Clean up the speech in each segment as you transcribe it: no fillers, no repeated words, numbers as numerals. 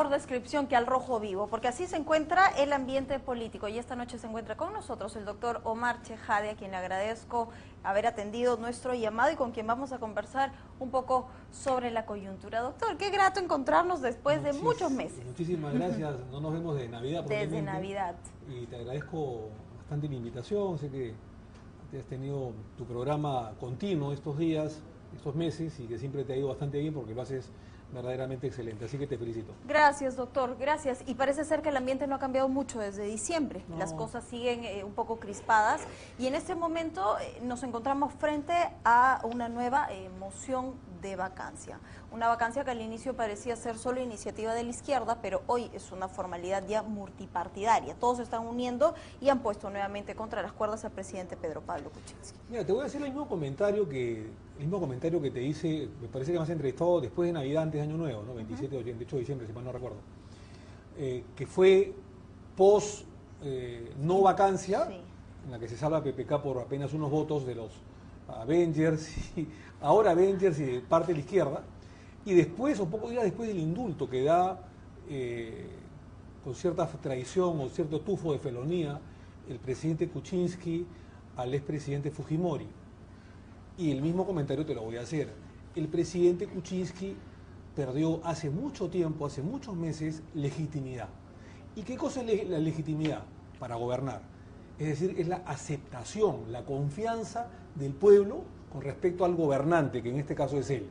mejor descripción que al rojo vivo, porque así se encuentra el ambiente político. Y esta noche se encuentra con nosotros el doctor Omar Chejade, a quien le agradezco haber atendido nuestro llamado y con quien vamos a conversar un poco sobre la coyuntura. Doctor, qué grato encontrarnos después de muchos meses. Muchísimas gracias, no nos vemos desde Navidad. Desde Navidad. Y te agradezco bastante la invitación, sé que has tenido tu programa continuo estos días, estos meses, y que siempre te ha ido bastante bien porque lo haces verdaderamente excelente, así que te felicito. Gracias, doctor, gracias. Y parece ser que el ambiente no ha cambiado mucho desde diciembre. No. Las cosas siguen un poco crispadas y en este momento nos encontramos frente a una nueva moción de vacancia. Una vacancia que al inicio parecía ser solo iniciativa de la izquierda, pero hoy es una formalidad ya multipartidaria. Todos se están uniendo y han puesto nuevamente contra las cuerdas al presidente Pedro Pablo Kuczynski. Mira, te voy a hacer el mismo comentario que te hice, me parece que me has entrevistado después de Navidad, antes de Año Nuevo, ¿no? 27 o 28 de diciembre, si mal no recuerdo. Que fue post no vacancia, sí, en la que se salva PPK por apenas unos votos de los Avengers, ahora Avengers y de parte de la izquierda, y después, o pocos días después del indulto que da con cierta traición o cierto tufo de felonía el presidente Kuczynski al expresidente Fujimori. Y el mismo comentario te lo voy a hacer. El presidente Kuczynski perdió hace mucho tiempo, hace muchos meses, legitimidad. ¿Y qué cosa es la legitimidad para gobernar? Es decir, es la aceptación, la confianza del pueblo con respecto al gobernante, que en este caso es él.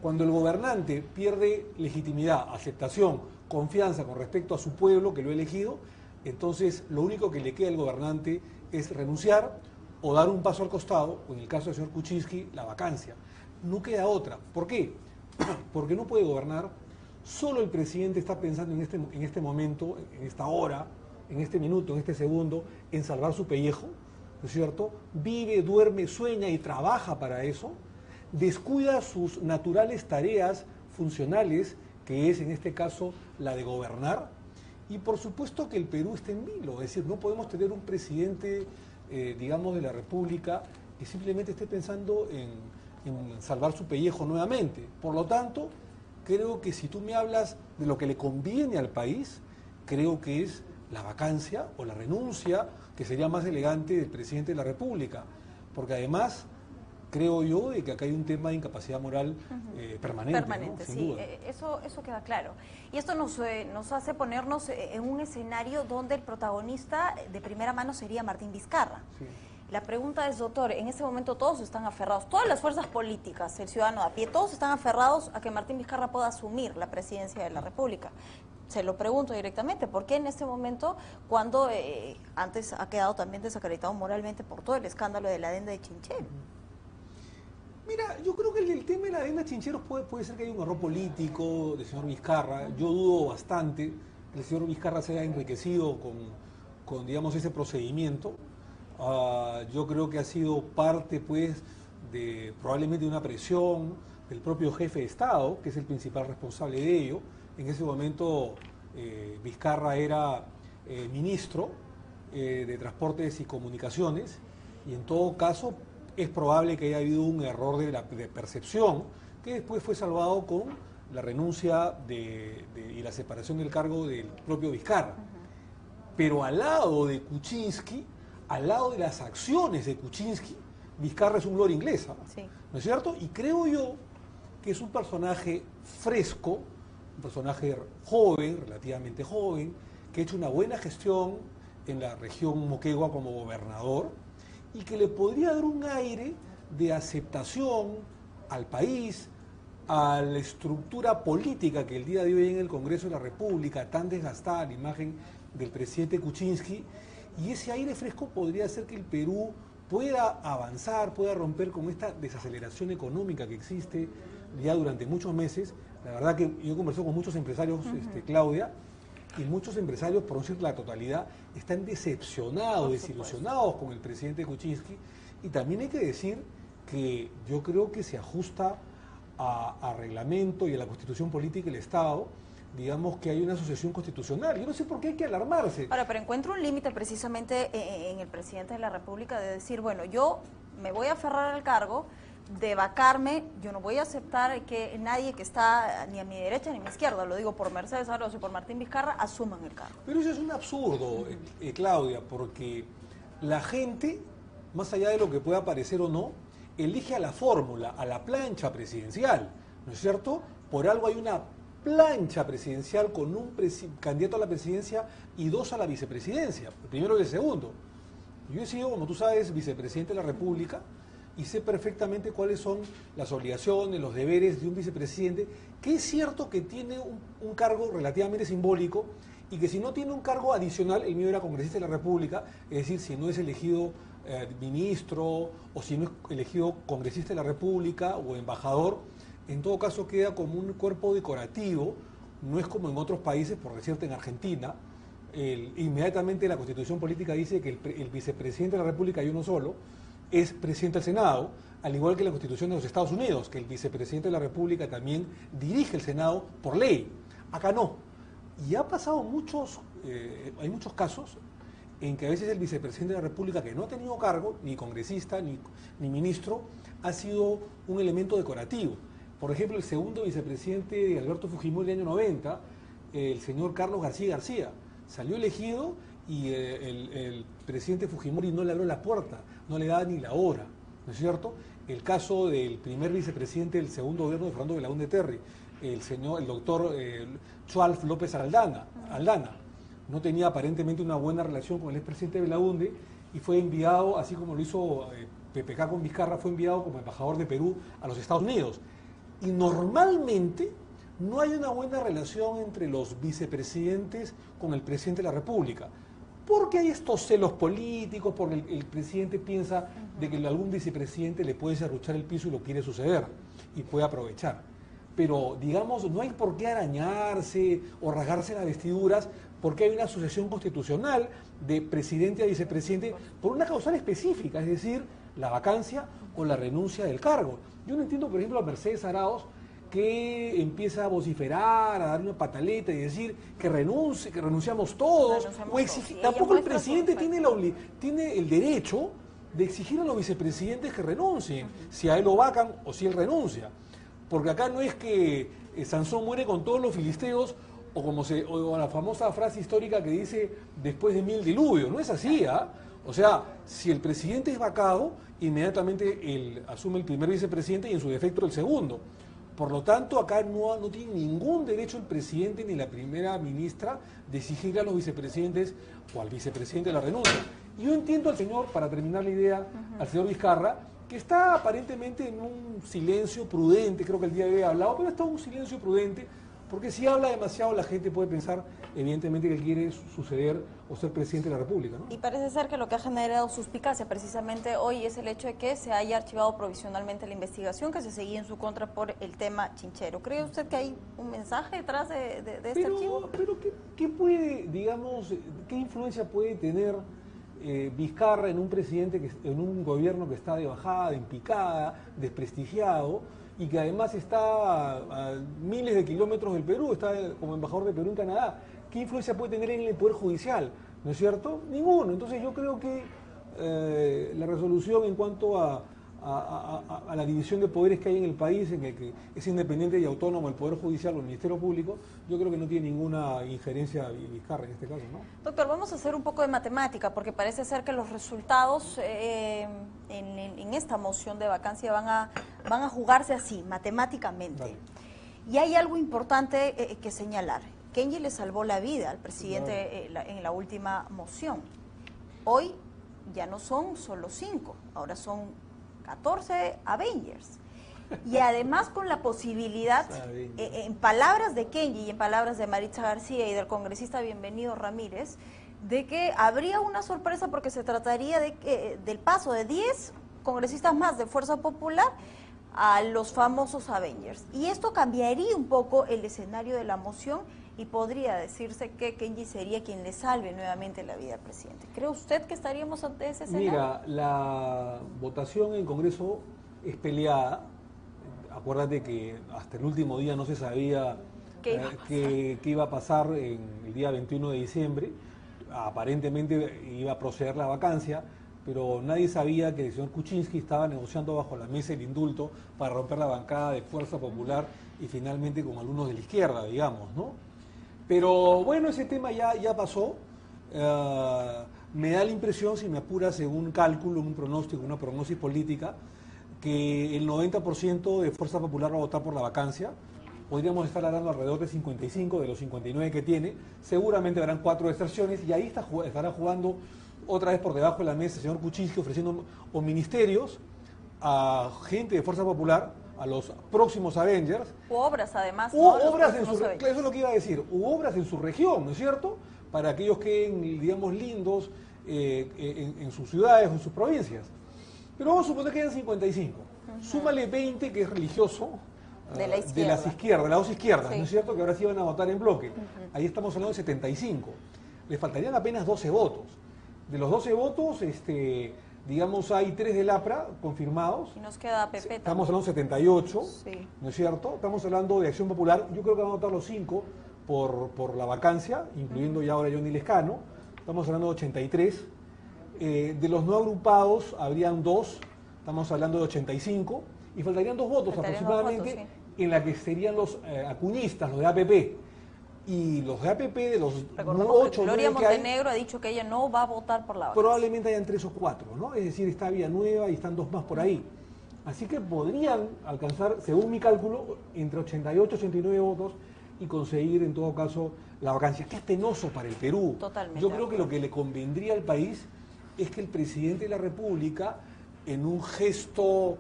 Cuando el gobernante pierde legitimidad, aceptación, confianza con respecto a su pueblo que lo ha elegido, entonces lo único que le queda al gobernante es renunciar o dar un paso al costado, o en el caso del señor Kuczynski, la vacancia. No queda otra. ¿Por qué? Porque no puede gobernar. Solo el presidente está pensando en este momento, en esta hora, en este minuto, en este segundo, en salvar su pellejo, ¿no es cierto? Vive, duerme, sueña y trabaja para eso. Descuida sus naturales tareas funcionales, que es en este caso la de gobernar. Y por supuesto que el Perú está en vilo, es decir, no podemos tener un presidente, digamos, de la República que simplemente esté pensando en salvar su pellejo nuevamente. Por lo tanto, creo que si tú me hablas de lo que le conviene al país, creo que es la vacancia o la renuncia, que sería más elegante, del presidente de la República, porque además creo yo de que acá hay un tema de incapacidad moral permanente, ¿no? Sin sí, duda. Eso queda claro. Y esto nos hace ponernos en un escenario donde el protagonista de primera mano sería Martín Vizcarra. Sí. La pregunta es, doctor, en este momento todos están aferrados, todas las fuerzas políticas, el ciudadano a pie, todos están aferrados a que Martín Vizcarra pueda asumir la presidencia de la República. Se lo pregunto directamente, ¿por qué en este momento, cuando antes ha quedado también desacreditado moralmente por todo el escándalo de la adenda de Chinchero? Mira, yo creo que el tema de la adenda de Chincheros puede ser que haya un error político del señor Vizcarra. Yo dudo bastante que el señor Vizcarra se haya enriquecido con digamos, ese procedimiento. Yo creo que ha sido parte, pues, probablemente de una presión del propio jefe de Estado, que es el principal responsable de ello. En ese momento Vizcarra era ministro de Transportes y Comunicaciones, y en todo caso es probable que haya habido un error de percepción, que después fue salvado con la renuncia y la separación del cargo del propio Vizcarra. Pero al lado de Kuczynski, al lado de las acciones de Kuczynski, Vizcarra es un gloria inglesa, sí, ¿no es cierto? Y creo yo que es un personaje fresco, un personaje joven, relativamente joven, que ha hecho una buena gestión en la región Moquegua como gobernador y que le podría dar un aire de aceptación al país, a la estructura política que el día de hoy en el Congreso de la República, tan desgastada la imagen del presidente Kuczynski, y ese aire fresco podría hacer que el Perú pueda avanzar, pueda romper con esta desaceleración económica que existe ya durante muchos meses. La verdad que yo he conversado con muchos empresarios, Claudia, y muchos empresarios, por no decir la totalidad, están decepcionados, desilusionados con el presidente Kuczynski. Y también hay que decir que yo creo que se ajusta a reglamento y a la Constitución Política del Estado, digamos, que hay una asociación constitucional. Yo no sé por qué hay que alarmarse. Ahora, pero encuentro un límite precisamente en el presidente de la República de decir, bueno, yo me voy a aferrar al cargo, de vacarme, yo no voy a aceptar que nadie que está ni a mi derecha ni a mi izquierda, lo digo por Mercedes Arauz y por Martín Vizcarra, asuman el cargo. Pero eso es un absurdo, Claudia, porque la gente, más allá de lo que pueda parecer o no, elige a la fórmula, a la plancha presidencial, ¿no es cierto? Por algo hay una plancha presidencial con un candidato a la presidencia y 2 a la vicepresidencia, el primero y el segundo. Yo he sido, como tú sabes, vicepresidente de la República y sé perfectamente cuáles son las obligaciones, los deberes de un vicepresidente, que es cierto que tiene un cargo relativamente simbólico y que si no tiene un cargo adicional, el mío era congresista de la República, es decir, si no es elegido ministro o si no es elegido congresista de la República o embajador, en todo caso queda como un cuerpo decorativo, no es como en otros países, por decirte en Argentina, inmediatamente la Constitución Política dice que el vicepresidente de la República y uno solo es presidente del Senado, al igual que la Constitución de los Estados Unidos, que el vicepresidente de la República también dirige el Senado por ley. Acá no. Y ha pasado hay muchos casos en que a veces el vicepresidente de la República, que no ha tenido cargo, ni congresista, ni ministro, ha sido un elemento decorativo. Por ejemplo, el segundo vicepresidente de Alberto Fujimori del año 90, el señor Carlos García García, salió elegido y el presidente Fujimori no le abrió la puerta, no le daba ni la hora, ¿no es cierto? El caso del primer vicepresidente del segundo gobierno de Fernando Belaúnde Terry, el doctor Chualf López Aldana, no tenía aparentemente una buena relación con el expresidente Belaúnde y fue enviado, así como lo hizo PPK con Vizcarra, fue enviado como embajador de Perú a los Estados Unidos. Y normalmente no hay una buena relación entre los vicepresidentes con el presidente de la República. Porque hay estos celos políticos, porque el presidente piensa de que algún vicepresidente le puede serruchar el piso y lo quiere suceder y puede aprovechar. Pero, digamos, no hay por qué arañarse o rasgarse las vestiduras porque hay una sucesión constitucional de presidente a vicepresidente por una causal específica, es decir, la vacancia o la renuncia del cargo. Yo no entiendo, por ejemplo, a Mercedes Arauz, que empieza a vociferar, a dar una pataleta y decir que renuncie, que renunciamos todos, o exigir. Tampoco el presidente tiene el derecho de exigir a los vicepresidentes que renuncien, si a él lo vacan o si él renuncia. Porque acá no es que Sansón muere con todos los filisteos, o la famosa frase histórica que dice después de 1000 diluvios, no es así, ¿ah? O sea, si el presidente es vacado, inmediatamente él asume el primer vicepresidente y en su defecto el segundo. Por lo tanto, acá no tiene ningún derecho el presidente ni la primera ministra de exigir a los vicepresidentes o al vicepresidente la renuncia. Y yo entiendo al señor, para terminar la idea, al señor Vizcarra, que está aparentemente en un silencio prudente, creo que el día de hoy ha hablado, pero está en un silencio prudente, porque si habla demasiado la gente puede pensar, evidentemente, que él quiere suceder o ser presidente de la República, ¿no? Y parece ser que lo que ha generado suspicacia precisamente hoy es el hecho de que se haya archivado provisionalmente la investigación que se seguía en su contra por el tema Chinchero. ¿Cree usted que hay un mensaje detrás de este archivo? Pero ¿qué puede, digamos, qué influencia puede tener Vizcarra en un presidente, en un gobierno que está de bajada, en picada, desprestigiado, y que además está a miles de kilómetros del Perú, está como embajador de Perú en Canadá? ¿Qué influencia puede tener en el Poder Judicial? ¿No es cierto? Ninguno. Entonces yo creo que la resolución en cuanto a la división de poderes que hay en el país, en el que es independiente y autónomo el Poder Judicial o el Ministerio Público, yo creo que no tiene ninguna injerencia Vizcarra en este caso, ¿no? Doctor, vamos a hacer un poco de matemática, porque parece ser que los resultados en esta moción de vacancia van a jugarse así, matemáticamente. Vale. Y hay algo importante que señalar. Kenji le salvó la vida al presidente en la última moción. Hoy ya no son solo 5, ahora son 14 Avengers. Y además con la posibilidad, en palabras de Kenji y en palabras de Maritza García y del congresista Bienvenido Ramírez, de que habría una sorpresa porque se trataría del paso de 10 congresistas más de Fuerza Popular a los famosos Avengers. Y esto cambiaría un poco el escenario de la moción y podría decirse que Kenji sería quien le salve nuevamente la vida al presidente. ¿Cree usted que estaríamos ante ese escenario? Mira, la votación en Congreso es peleada. Acuérdate que hasta el último día no se sabía qué iba a pasar en el día 21 de diciembre. Aparentemente iba a proceder la vacancia, pero nadie sabía que el señor Kuczynski estaba negociando bajo la mesa el indulto para romper la bancada de Fuerza Popular y finalmente con algunos de la izquierda, digamos, ¿no? Pero bueno, ese tema ya pasó. Me da la impresión, si me apuras, según un cálculo, un pronóstico, una prognosis política, que el 90% de Fuerza Popular va a votar por la vacancia. Podríamos estar hablando alrededor de 55 de los 59 que tiene. Seguramente habrán 4 deserciones y ahí estará jugando otra vez por debajo de la mesa el señor Kuczynski, ofreciendo o ministerios a gente de Fuerza Popular, a los próximos Avengers. U obras, además. U obras en eso es lo que iba a decir. U obras en su región, ¿no es cierto? Para que ellos queden, digamos, lindos en sus ciudades o en sus provincias. Pero vamos a suponer que quedan 55. Súmale 20, que es religioso, de las dos izquierdas, sí. ¿no es cierto? Que ahora sí van a votar en bloque. Ahí estamos hablando de 75. Les faltarían apenas 12 votos. De los 12 votos, digamos, hay 3 del APRA confirmados. Y nos queda APP. Estamos hablando de 78, sí. ¿No es cierto? Estamos hablando de Acción Popular. Yo creo que van a votar los 5 por la vacancia, incluyendo ya ahora Johnny Lescano. Estamos hablando de 83. De los no agrupados habrían 2. Estamos hablando de 85. Y faltarían 2 votos aproximadamente, sí. En la que serían los acuñistas, los de APP. Y los de APP, de los 8 Gloria Montenegro ha dicho que ella no va a votar por la vacancia. Probablemente hayan 3 o 4, ¿no? Es decir, está Villanueva y están 2 más por ahí. Así que podrían alcanzar, según mi cálculo, entre 88 y 89 votos y conseguir, en todo caso, la vacancia, que es penoso para el Perú. Totalmente. Yo creo que lo que le convendría al país es que el presidente de la República, en un gesto,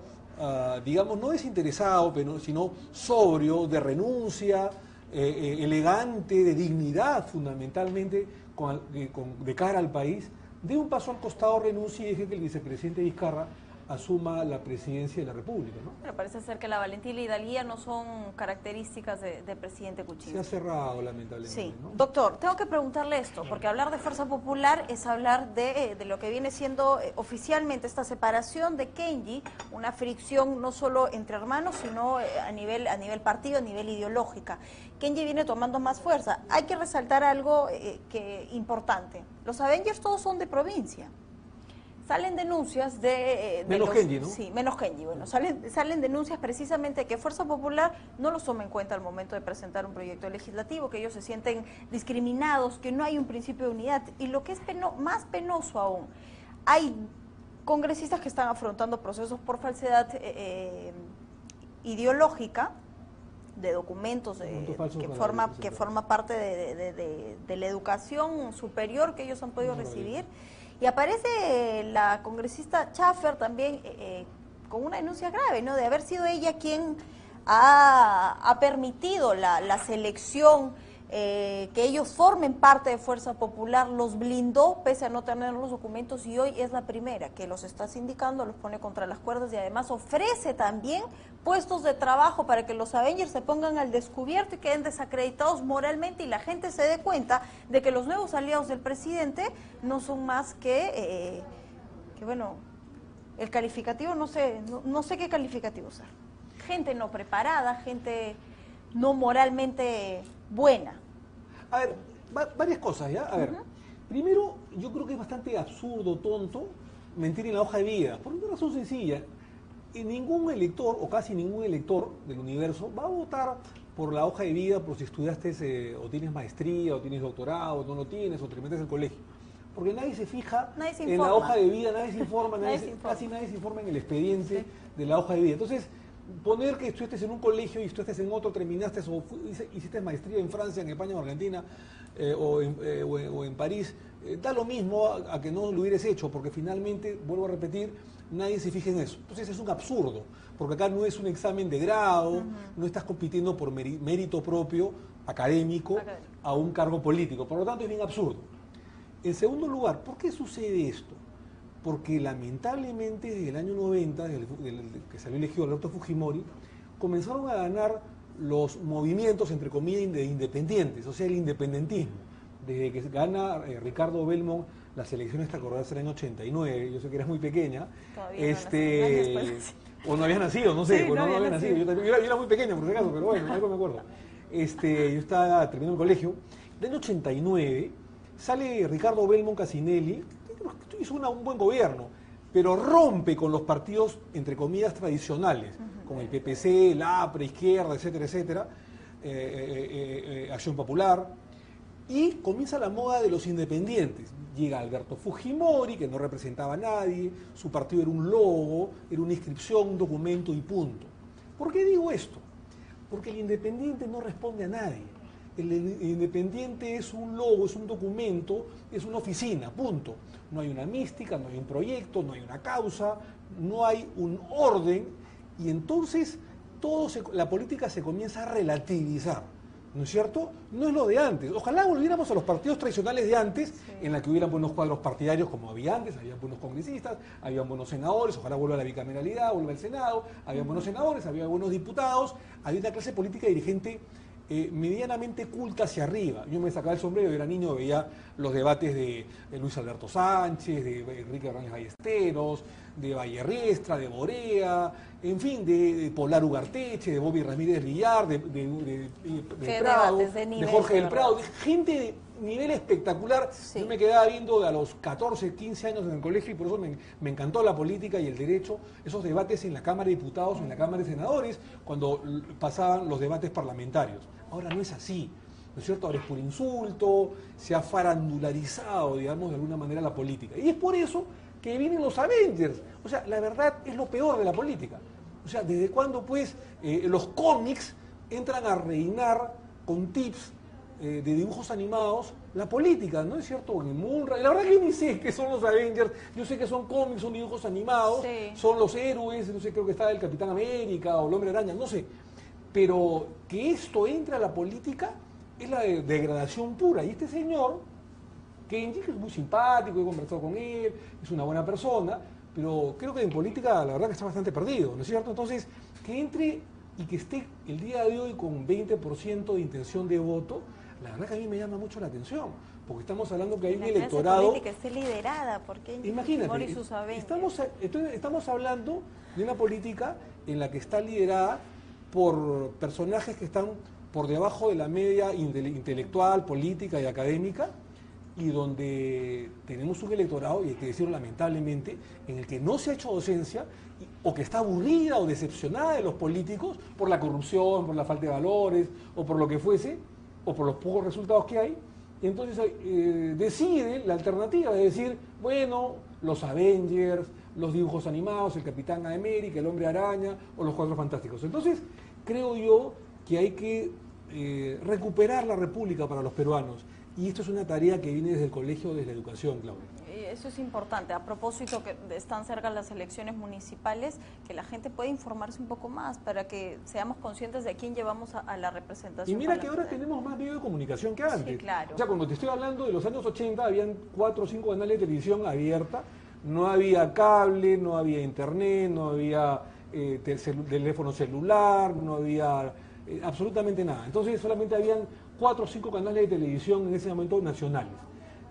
digamos, no desinteresado, sino sobrio, de renuncia, elegante, de dignidad fundamentalmente, de cara al país, dé un paso al costado, renuncie y deje que el vicepresidente Vizcarra asuma la presidencia de la República, ¿no? Pero parece ser que la valentía y la hidalguía no son características del presidente Kuczynski. Se ha cerrado, lamentablemente. Sí. ¿no? Doctor, tengo que preguntarle esto, porque hablar de Fuerza Popular es hablar de lo que viene siendo oficialmente esta separación de Kenji, una fricción no solo entre hermanos, sino a nivel partido, a nivel ideológica. Kenji viene tomando más fuerza. Hay que resaltar algo importante. Los Avengers todos son de provincia. Salen denuncias de menos Kenji, ¿no? Sí, menos Kenji. Bueno, salen denuncias precisamente de que Fuerza Popular no los toma en cuenta al momento de presentar un proyecto legislativo, que ellos se sienten discriminados, que no hay un principio de unidad. Y lo que es más penoso aún, hay congresistas que están afrontando procesos por falsedad ideológica, de documentos que forma parte de la educación superior que ellos han podido recibir. Y aparece la congresista Schaffer también con una denuncia grave, ¿no? De haber sido ella quien ha permitido la selección, que ellos formen parte de Fuerza Popular, los blindó pese a no tener los documentos, y hoy es la primera que los está sindicando, los pone contra las cuerdas y además ofrece también puestos de trabajo para que los Avengers se pongan al descubierto y queden desacreditados moralmente y la gente se dé cuenta de que los nuevos aliados del presidente no son más que bueno, el calificativo, no sé qué calificativo usar. Gente no preparada, gente no moralmente buena. A ver, varias cosas, ¿ya? A ver, primero, yo creo que es bastante absurdo, tonto, mentir en la hoja de vida, por una razón sencilla. Ningún elector, o casi ningún elector del universo, va a votar por la hoja de vida por si estudiaste o tienes maestría, o tienes doctorado, o no lo tienes, o te metes al colegio. Porque nadie se fija en la hoja de vida, nadie se informa, casi nadie se informa en el expediente de la hoja de vida. Entonces, poner que estuviste en un colegio y estuviste en otro, terminaste o hiciste maestría en Francia, en España, en Argentina o en París, da lo mismo a que no lo hubieras hecho, porque finalmente, vuelvo a repetir, nadie se fija en eso. Entonces es un absurdo, porque acá no es un examen de grado, no estás compitiendo por mérito propio, académico, a un cargo político. Por lo tanto, es bien absurdo. En segundo lugar, ¿por qué sucede esto? Porque lamentablemente desde el año 90, desde que salió elegido Alberto Fujimori, comenzaron a ganar los movimientos, entre comillas, de independientes, o sea, el independentismo. Desde que gana Ricardo Belmont las elecciones, te acordás, del año 89, yo sé que eras muy pequeña, o no habías nacido, no sé, sí, no había nacido. Yo era muy pequeña, por si acaso, pero bueno, algo me acuerdo. Yo estaba terminando el colegio. Del año 89 sale Ricardo Belmont Casinelli, hizo un buen gobierno, pero rompe con los partidos, entre comillas, tradicionales, con el PPC, la APRA, Izquierda, etcétera, etcétera, Acción Popular, y comienza la moda de los independientes. Llega Alberto Fujimori, que no representaba a nadie, su partido era un logo, era una inscripción, un documento y punto. ¿Por qué digo esto? Porque el independiente no responde a nadie. El independiente es un logo, es un documento, es una oficina, punto. No hay una mística, no hay un proyecto, no hay una causa, no hay un orden, y entonces la política se comienza a relativizar, ¿no es cierto? No es lo de antes. Ojalá volviéramos a los partidos tradicionales de antes, en la que hubieran buenos cuadros partidarios como había antes, había buenos congresistas, había buenos senadores, ojalá vuelva la bicameralidad, vuelva el Senado, había buenos senadores, había buenos diputados, había una clase política dirigente medianamente culta hacia arriba. Yo me sacaba el sombrero, yo era niño, veía los debates de Luis Alberto Sánchez, de Enrique Hernández Ballesteros, de Vallerriestra, de Borea, en fin, de Polar Ugarteche, de Bobby Ramírez Villar, de Prado, de Jorge del Prado, de gente de nivel espectacular. Sí. Yo me quedaba viendo a los 14, 15 años en el colegio, y por eso me encantó la política y el derecho, esos debates en la Cámara de Diputados, en la Cámara de Senadores, cuando pasaban los debates parlamentarios. Ahora no es así, ¿no es cierto? Ahora es por insulto, se ha farandularizado, digamos, de alguna manera la política. Y es por eso que vienen los Avengers. O sea, la verdad es lo peor de la política. O sea, ¿desde cuándo, pues, los cómics entran a reinar con tips de dibujos animados la política? ¿No es cierto? En Munra, la verdad que yo ni sé qué son los Avengers, yo sé que son cómics, son dibujos animados, sí, son los héroes, no sé, creo que está el Capitán América o el Hombre Araña, no sé. Pero que esto entre a la política es la degradación pura. Y este señor, Kenji, que es muy simpático, he conversado con él, es una buena persona, pero creo que en política la verdad que está bastante perdido, ¿no es cierto? Entonces, que entre y que esté el día de hoy con 20% de intención de voto, la verdad que a mí me llama mucho la atención, porque estamos hablando que hay un electorado... La política esté liderada por Kenji Fujimori y sus Avengers. Estamos hablando de una política en la que está liderada por personajes que están por debajo de la media intelectual, política y académica, y donde tenemos un electorado, y hay que decirlo lamentablemente, en el que no se ha hecho docencia, o que está aburrida o decepcionada de los políticos por la corrupción, por la falta de valores, o por lo que fuese, o por los pocos resultados que hay, y entonces decide la alternativa de decir, bueno, los Avengers, los dibujos animados, el Capitán América, el Hombre Araña o los Cuatro Fantásticos. Entonces, creo yo que hay que recuperar la República para los peruanos. Y esto es una tarea que viene desde el colegio, desde la educación, Claudia. Eso es importante. A propósito que están cerca las elecciones municipales, que la gente pueda informarse un poco más para que seamos conscientes de a quién llevamos a la representación. Y mira que ahora tenemos más medios de comunicación que antes. Sí, claro. O sea, cuando te estoy hablando de los años 80, habían 4 o 5 canales de televisión abierta, no había cable, no había internet, no había teléfono celular, no había absolutamente nada. Entonces solamente habían 4 o 5 canales de televisión en ese momento nacionales.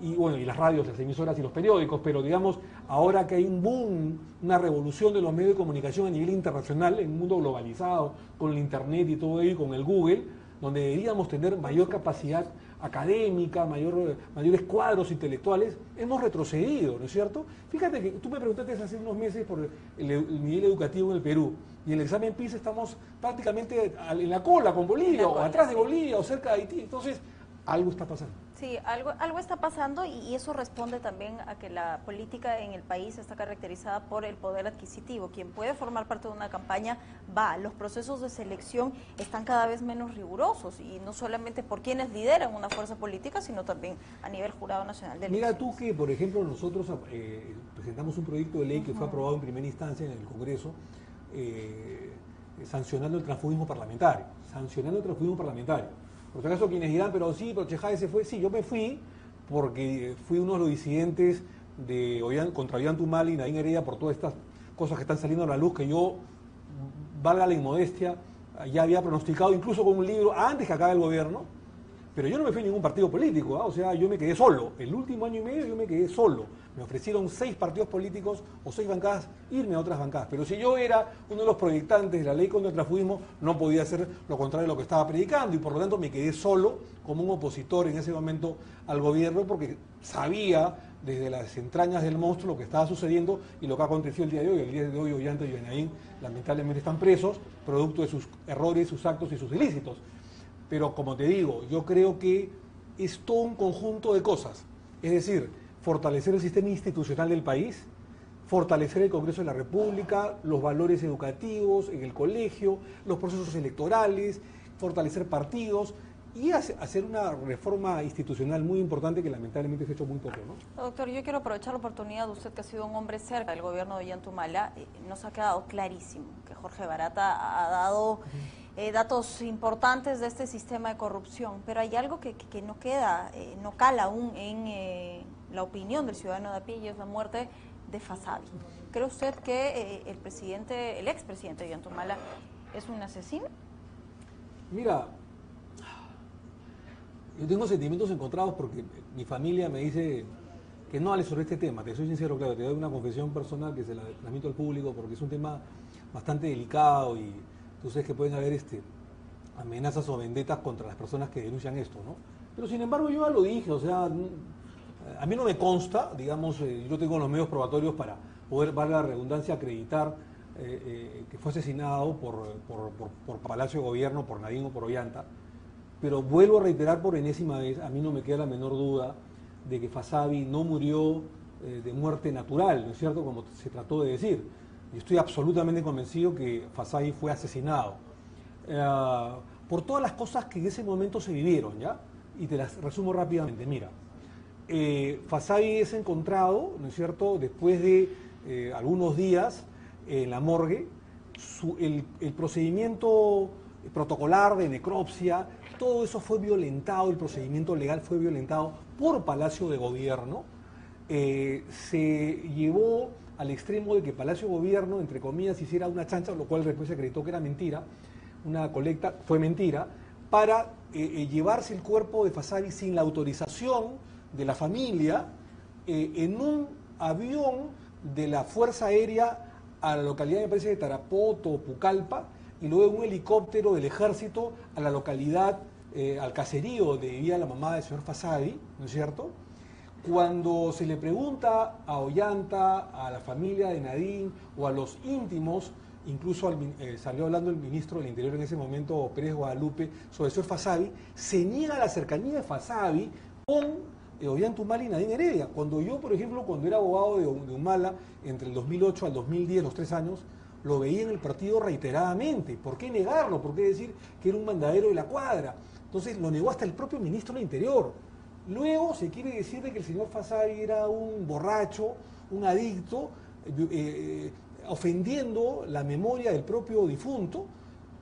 Y bueno, y las radios, las emisoras y los periódicos, pero digamos, ahora que hay un boom, una revolución de los medios de comunicación a nivel internacional, en un mundo globalizado, con el internet y todo ello, y con el Google, donde deberíamos tener mayor capacidad académica, mayores cuadros intelectuales, hemos retrocedido, ¿no es cierto? Fíjate que tú me preguntaste hace unos meses por el nivel educativo en el Perú, y en el examen PISA estamos prácticamente en la cola con Bolivia, o atrás de Bolivia, o cerca de Haití. Entonces, algo está pasando. Sí, algo está pasando, y eso responde también a que la política en el país está caracterizada por el poder adquisitivo. Quien puede formar parte de una campaña va. Los procesos de selección están cada vez menos rigurosos, y no solamente por quienes lideran una fuerza política, sino también a nivel Jurado Nacional de Elecciones. Mira tú que, por ejemplo, nosotros presentamos un proyecto de ley que fue aprobado en primera instancia en el Congreso, sancionando el transfugismo parlamentario. Por si acaso quienes dirán, pero sí, pero Chejade se fue. Sí, yo me fui porque fui uno de los disidentes contra Ollanta-Humala y Nadine Heredia por todas estas cosas que están saliendo a la luz, que yo, valga la inmodestia, ya había pronosticado incluso con un libro antes que acabe el gobierno, pero yo no me fui a ningún partido político, ¿eh? O sea, yo me quedé solo. El último año y medio yo me quedé solo. Me ofrecieron 6 partidos políticos o 6 bancadas irme a otras bancadas. Pero si yo era uno de los proyectantes de la ley contra el transfugismo, no podía hacer lo contrario de lo que estaba predicando y por lo tanto me quedé solo como un opositor en ese momento al gobierno porque sabía desde las entrañas del monstruo lo que estaba sucediendo y lo que ha acontecido el día de hoy. El día de hoy Ollanta y Benaín lamentablemente están presos, producto de sus errores, sus actos y sus ilícitos. Pero como te digo, yo creo que es todo un conjunto de cosas. Es decir, fortalecer el sistema institucional del país, fortalecer el Congreso de la República, los valores educativos en el colegio, los procesos electorales, fortalecer partidos y hacer una reforma institucional muy importante que lamentablemente se ha hecho muy poco, ¿no? Doctor, yo quiero aprovechar la oportunidad de usted que ha sido un hombre cerca del gobierno de Ollanta Humala. Nos ha quedado clarísimo que Jorge Barata ha dado datos importantes de este sistema de corrupción, pero hay algo que no queda, no cala aún en la opinión del ciudadano de a pie y es la muerte de Fasabi. ¿Cree usted que el expresidente de Ollanta Humala es un asesino? Mira, yo tengo sentimientos encontrados porque mi familia me dice que no hable sobre este tema. Te soy sincero, claro, te doy una confesión personal que se la transmito al público porque es un tema bastante delicado y tú sabes que pueden haber amenazas o vendetas contra las personas que denuncian esto, ¿no? Pero sin embargo yo ya lo dije, o sea, a mí no me consta, digamos, yo tengo los medios probatorios para poder, valga la redundancia, acreditar que fue asesinado por Palacio de Gobierno, por Nadine o por Ollanta. Pero vuelvo a reiterar por enésima vez, a mí no me queda la menor duda de que Fasabi no murió de muerte natural, ¿no es cierto?, como se trató de decir. Yo estoy absolutamente convencido que Fasabi fue asesinado. Por todas las cosas que en ese momento se vivieron, ¿ya? Y te las resumo rápidamente. Mira, Fasabi es encontrado, ¿no es cierto?, después de algunos días en la morgue. El procedimiento protocolar de necropsia, todo eso fue violentado, el procedimiento legal fue violentado por Palacio de Gobierno. Se llevó al extremo de que Palacio de Gobierno, entre comillas, hiciera una chancha, lo cual después se acreditó que era mentira, una colecta, fue mentira, para llevarse el cuerpo de Fasabi sin la autorización de la familia en un avión de la Fuerza Aérea a la localidad, me parece, de Tarapoto o Pucallpa, y luego un helicóptero del ejército a la localidad, al caserío donde vivía la mamá del señor Fasabi, ¿no es cierto? Cuando se le pregunta a Ollanta, a la familia de Nadine o a los íntimos, incluso salió hablando el ministro del Interior en ese momento, Pérez Guadalupe, sobre el señor Fasabi, se niega la cercanía de Fasabi con Ollanta Humala y Nadine Heredia. Cuando yo, por ejemplo, cuando era abogado de Humala, entre el 2008 al 2010, los 3 años, lo veía en el partido reiteradamente. ¿Por qué negarlo? ¿Por qué decir que era un mandadero de la cuadra? Entonces lo negó hasta el propio ministro del Interior. Luego se quiere decir de que el señor Fasabi era un borracho, un adicto, ofendiendo la memoria del propio difunto.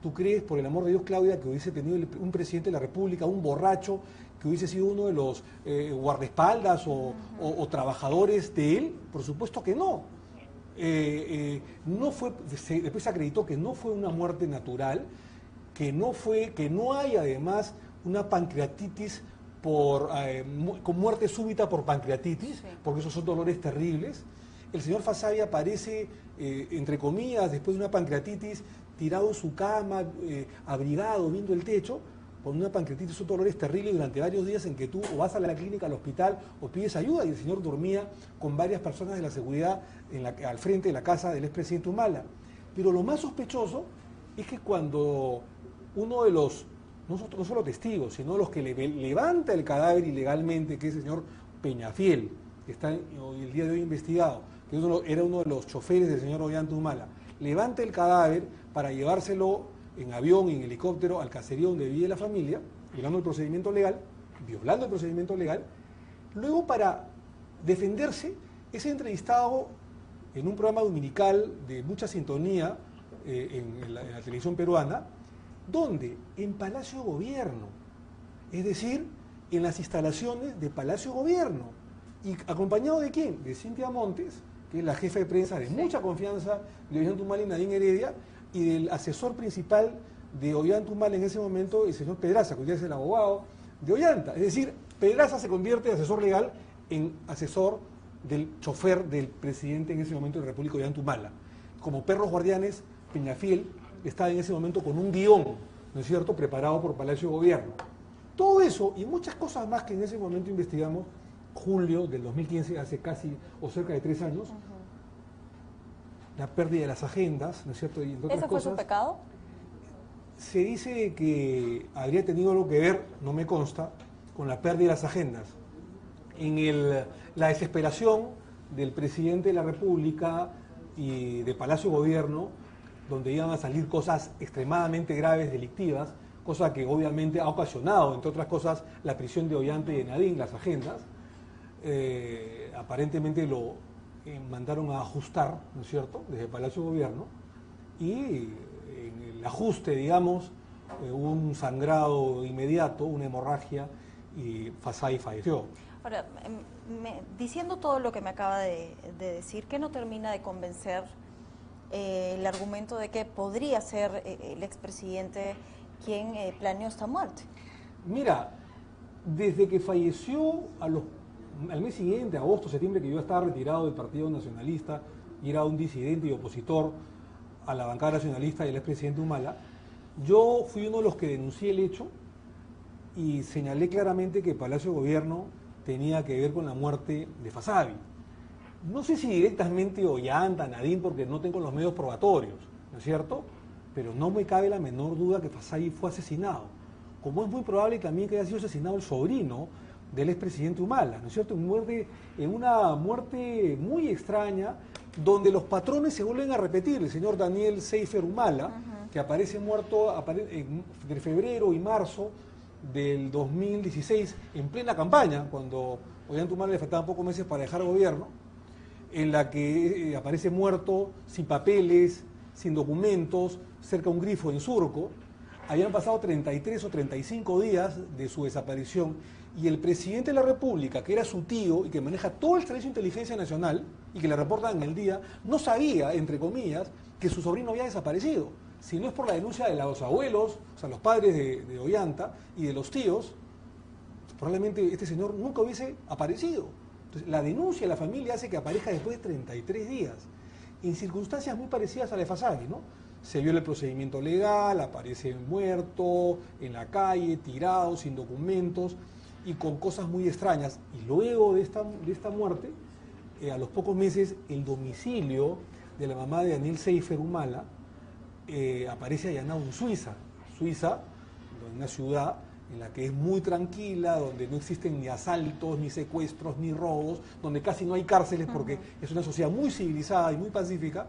¿Tú crees, por el amor de Dios, Claudia, que hubiese tenido un presidente de la República, un borracho, que hubiese sido uno de los guardaespaldas o trabajadores de él? Por supuesto que no. Después se acreditó que no fue una muerte natural, que no hay además una pancreatitis con muerte súbita por pancreatitis, sí, porque esos son dolores terribles. El señor Fasabi aparece, entre comillas, después de una pancreatitis, tirado en su cama, abrigado, viendo el techo, con una pancreatitis, son dolores terribles durante varios días en que tú o vas a la clínica, al hospital, o pides ayuda, y el señor dormía con varias personas de la seguridad al frente de la casa del expresidente Humala. Pero lo más sospechoso es que cuando uno de los, no solo testigos, sino los que levanta el cadáver ilegalmente, que es el señor Peñafiel, que está el día de hoy investigado, que era uno de los choferes del señor Ollanta Humala, levanta el cadáver para llevárselo en avión, en helicóptero, al caserío donde vive la familia, violando el procedimiento legal, luego para defenderse es entrevistado en un programa dominical de mucha sintonía en la televisión peruana, donde en Palacio de Gobierno, es decir, en las instalaciones de Palacio de Gobierno, y acompañado de ¿quién? De Cintia Montes, que es la jefa de prensa de mucha confianza de Ollanta Humala y Nadine Heredia, y del asesor principal de Ollanta Humala en ese momento, el señor Pedraza, que hoy es el abogado de Ollanta. Es decir, Pedraza se convierte de asesor legal en asesor del chofer del presidente en ese momento de la República, Ollanta Humala. Como perros guardianes, Peñafiel estaba en ese momento con un guión, ¿no es cierto?, preparado por Palacio de Gobierno. Todo eso y muchas cosas más que en ese momento investigamos, julio del 2015, hace casi o cerca de 3 años, la pérdida de las agendas, ¿no es cierto? Y entre otras ¿Ese fue cosas, su pecado? se dice que habría tenido algo que ver, no me consta, con la pérdida de las agendas. La desesperación del presidente de la República y de Palacio Gobierno, donde iban a salir cosas extremadamente graves, delictivas, cosa que obviamente ha ocasionado, entre otras cosas, la prisión de Ollanta y de Nadine, las agendas. Aparentemente lo mandaron a ajustar, ¿no es cierto?, desde Palacio Gobierno, y en el ajuste, digamos, hubo un sangrado inmediato, una hemorragia, y Fasai falleció. Ahora, diciendo todo lo que me acaba de decir, ¿qué no termina de convencer el argumento de que podría ser el expresidente quien planeó esta muerte? Mira, desde que falleció al mes siguiente, agosto, septiembre, que yo estaba retirado del Partido Nacionalista y era un disidente y opositor a la bancada nacionalista y al expresidente Humala, yo fui uno de los que denuncié el hecho y señalé claramente que Palacio de Gobierno tenía que ver con la muerte de Fassavi. No sé si directamente Ollanta, Nadine, porque no tengo los medios probatorios, ¿no es cierto? Pero no me cabe la menor duda que Fassavi fue asesinado. Como es muy probable también que haya sido asesinado el sobrino del expresidente Humala, ¿no es cierto? En una muerte muy extraña, donde los patrones se vuelven a repetir. El señor Daniel Seifer Humala, que aparece muerto entre febrero y marzo del 2016, en plena campaña, cuando Ollanta Humala le faltaban pocos meses para dejar gobierno, en la que aparece muerto, sin papeles, sin documentos, cerca de un grifo en Surco. Habían pasado 33 o 35 días de su desaparición y el presidente de la República, que era su tío y que maneja todo el Servicio de Inteligencia Nacional y que le reportan en el día, no sabía, entre comillas, que su sobrino había desaparecido. Si no es por la denuncia de los abuelos, o sea, los padres de Ollanta y de los tíos, probablemente este señor nunca hubiese aparecido. Entonces, la denuncia de la familia hace que aparezca después de 33 días, en circunstancias muy parecidas a la de Fassavi, ¿no? Se viola el procedimiento legal, aparece muerto, en la calle, tirado, sin documentos y con cosas muy extrañas. Y luego de esta muerte, a los pocos meses, el domicilio de la mamá de Daniel Seifer Humala aparece allanado en Suiza, una ciudad en la que es muy tranquila, donde no existen ni asaltos, ni secuestros, ni robos, donde casi no hay cárceles porque es una sociedad muy civilizada y muy pacífica.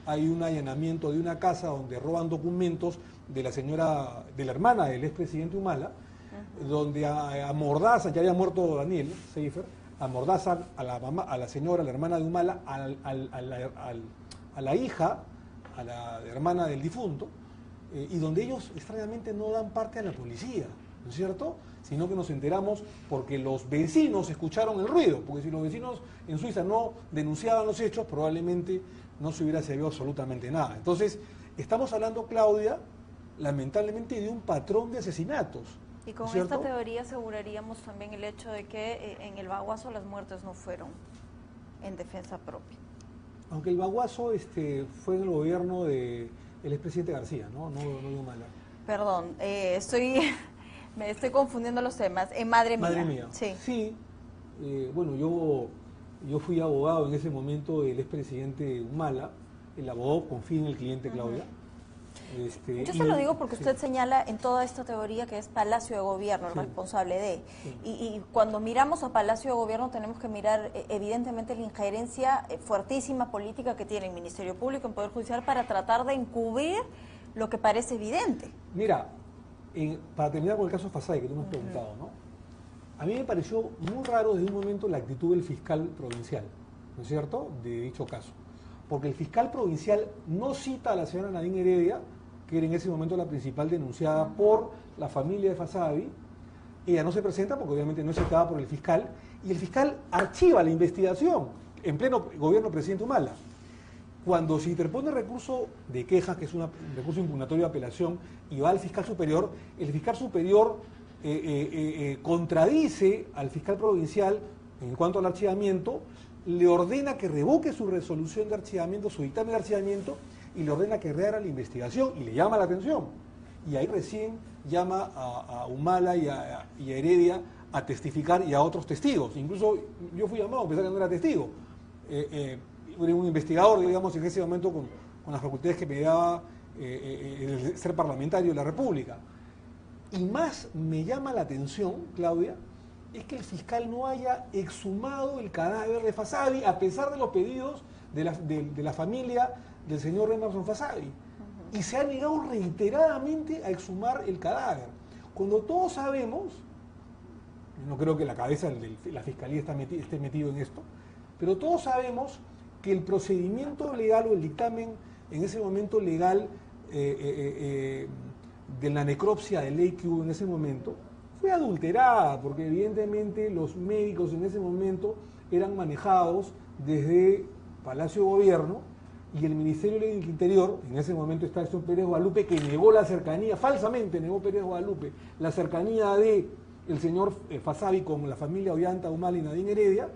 Hay un allanamiento de una casa donde roban documentos de la hermana del expresidente Humala, donde amordazan, ya había muerto Daniel Seifer, amordazan a la señora, a la hermana de Humala, a la hija, a la hermana del difunto, y donde ellos extrañamente no dan parte a la policía, ¿no es cierto? Sino que nos enteramos porque los vecinos escucharon el ruido, porque si los vecinos en Suiza no denunciaban los hechos, probablemente no se hubiera sabido absolutamente nada. Entonces, estamos hablando, Claudia, lamentablemente de un patrón de asesinatos. Y con esta teoría aseguraríamos también el hecho de que en el Baguazo las muertes no fueron en defensa propia. Aunque el Baguazo fue en el gobierno del expresidente García, ¿no? No de Humala. Perdón, me estoy confundiendo los temas. Madre mía. Madre mía. Sí. Sí. Bueno, yo fui abogado en ese momento del expresidente Humala. El abogado confía en el cliente, Claudia. Yo se lo digo porque usted señala en toda esta teoría que es Palacio de Gobierno el responsable de. Y cuando miramos a Palacio de Gobierno tenemos que mirar evidentemente la injerencia fuertísima política que tiene el Ministerio Público, el Poder Judicial, para tratar de encubrir lo que parece evidente. Mira, para terminar con el caso Fassavi que tú me has preguntado, ¿no? A mí me pareció muy raro desde un momento la actitud del fiscal provincial, ¿no es cierto?, de dicho caso. Porque el fiscal provincial no cita a la señora Nadine Heredia, que era en ese momento la principal denunciada por la familia de Fassavi. Ella no se presenta porque obviamente no es citada por el fiscal, y el fiscal archiva la investigación en pleno gobierno presidente Humala. Cuando se interpone recurso de queja, que es un recurso impugnatorio de apelación, y va al fiscal superior, el fiscal superior contradice al fiscal provincial en cuanto al archivamiento, le ordena que revoque su resolución de archivamiento, su dictamen de archivamiento, y le ordena que reabra la investigación, y le llama la atención. Y ahí recién llama a Humala y a Heredia a testificar y a otros testigos. Incluso yo fui llamado, a pesar que no era testigo. Era un investigador, digamos, en ese momento con las facultades que me daba el ser parlamentario de la República. Y más me llama la atención, Claudia, es que el fiscal no haya exhumado el cadáver de Fasabi, a pesar de los pedidos de la familia del señor Emerson Fasabi. Y se ha negado reiteradamente a exhumar el cadáver. Cuando todos sabemos, no creo que la cabeza de la fiscalía esté metido en esto, pero todos sabemos que el procedimiento legal o el dictamen en ese momento legal de la necropsia de ley que hubo en ese momento fue adulterada, porque evidentemente los médicos en ese momento eran manejados desde Palacio de Gobierno, y el Ministerio del Interior, en ese momento está el señor Pérez Guadalupe, que negó la cercanía, falsamente negó Pérez Guadalupe, la cercanía de el señor Fasabi con la familia Ollanta, Humala y Nadine Heredia,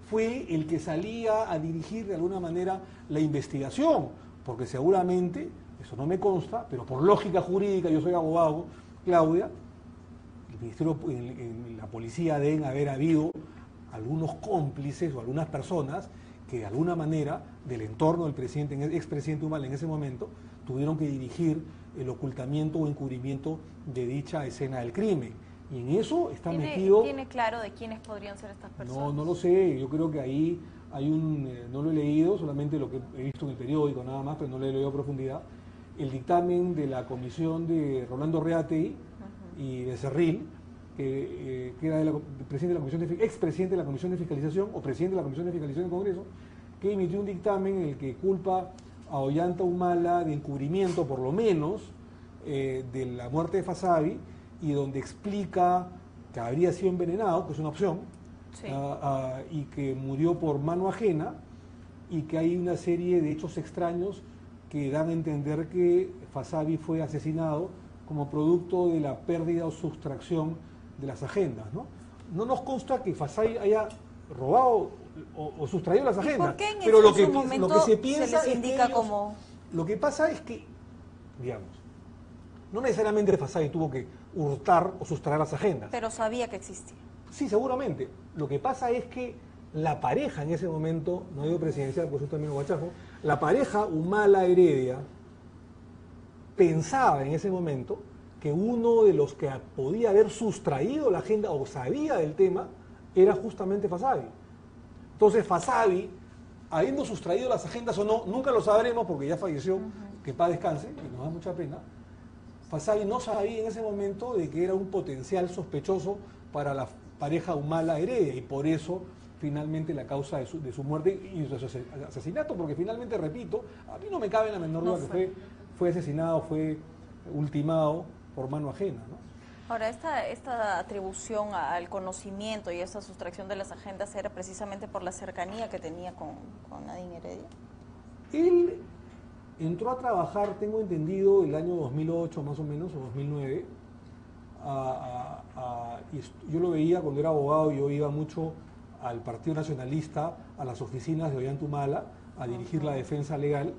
fue el que salía a dirigir de alguna manera la investigación, porque seguramente, eso no me consta, pero por lógica jurídica, yo soy abogado, Claudia, el Ministerio, en la policía deben haber habido algunos cómplices o algunas personas que de alguna manera del entorno del presidente, expresidente Humala en ese momento, tuvieron que dirigir el ocultamiento o encubrimiento de dicha escena del crimen. Y en eso está metido... ¿Tiene claro de quiénes podrían ser estas personas? No lo sé, yo creo que ahí hay no lo he leído, solamente lo que he visto en el periódico nada más, pero no lo he leído a profundidad, el dictamen de la comisión de Rolando Reatey y de Cerril, que era presidente de la comisión expresidente de la Comisión de Fiscalización o presidente de la Comisión de Fiscalización del Congreso, que emitió un dictamen en el que culpa a Ollanta Humala de encubrimiento, por lo menos, de la muerte de Fasabi, y donde explica que habría sido envenenado, que es una opción, sí, y que murió por mano ajena, y que hay una serie de hechos extraños que dan a entender que Fasabi fue asesinado como producto de la pérdida o sustracción de las agendas, ¿no? No nos consta que Fasabi haya robado o sustraído las agendas, ¿por qué en pero lo que se piensa se les indica es que ellos, como... Lo que pasa es que, digamos, no necesariamente Fasabi tuvo que hurtar o sustraer las agendas. Pero sabía que existía. Sí, seguramente. Lo que pasa es que la pareja en ese momento, no digo presidencial, pues yo también guachajo, la pareja Humala Heredia pensaba en ese momento que uno de los que podía haber sustraído la agenda o sabía del tema era justamente Fasabi. Entonces Fasabi, habiendo sustraído las agendas o no, nunca lo sabremos porque ya falleció, que paz descanse, y nos da mucha pena. Fasabi no sabía en ese momento de que era un potencial sospechoso para la pareja Humala Heredia, y por eso finalmente la causa de su muerte y su asesinato, porque finalmente, repito, a mí no me cabe la menor duda que fue asesinado, fue ultimado por mano ajena, ¿no? Ahora, esta atribución al conocimiento y esta sustracción de las agendas era precisamente por la cercanía que tenía con Nadine Heredia. Él entró a trabajar, tengo entendido, el año 2008 más o menos, o 2009. Y yo lo veía cuando era abogado, yo iba mucho al Partido Nacionalista, a las oficinas de Ollanta Humala, a dirigir la defensa legal,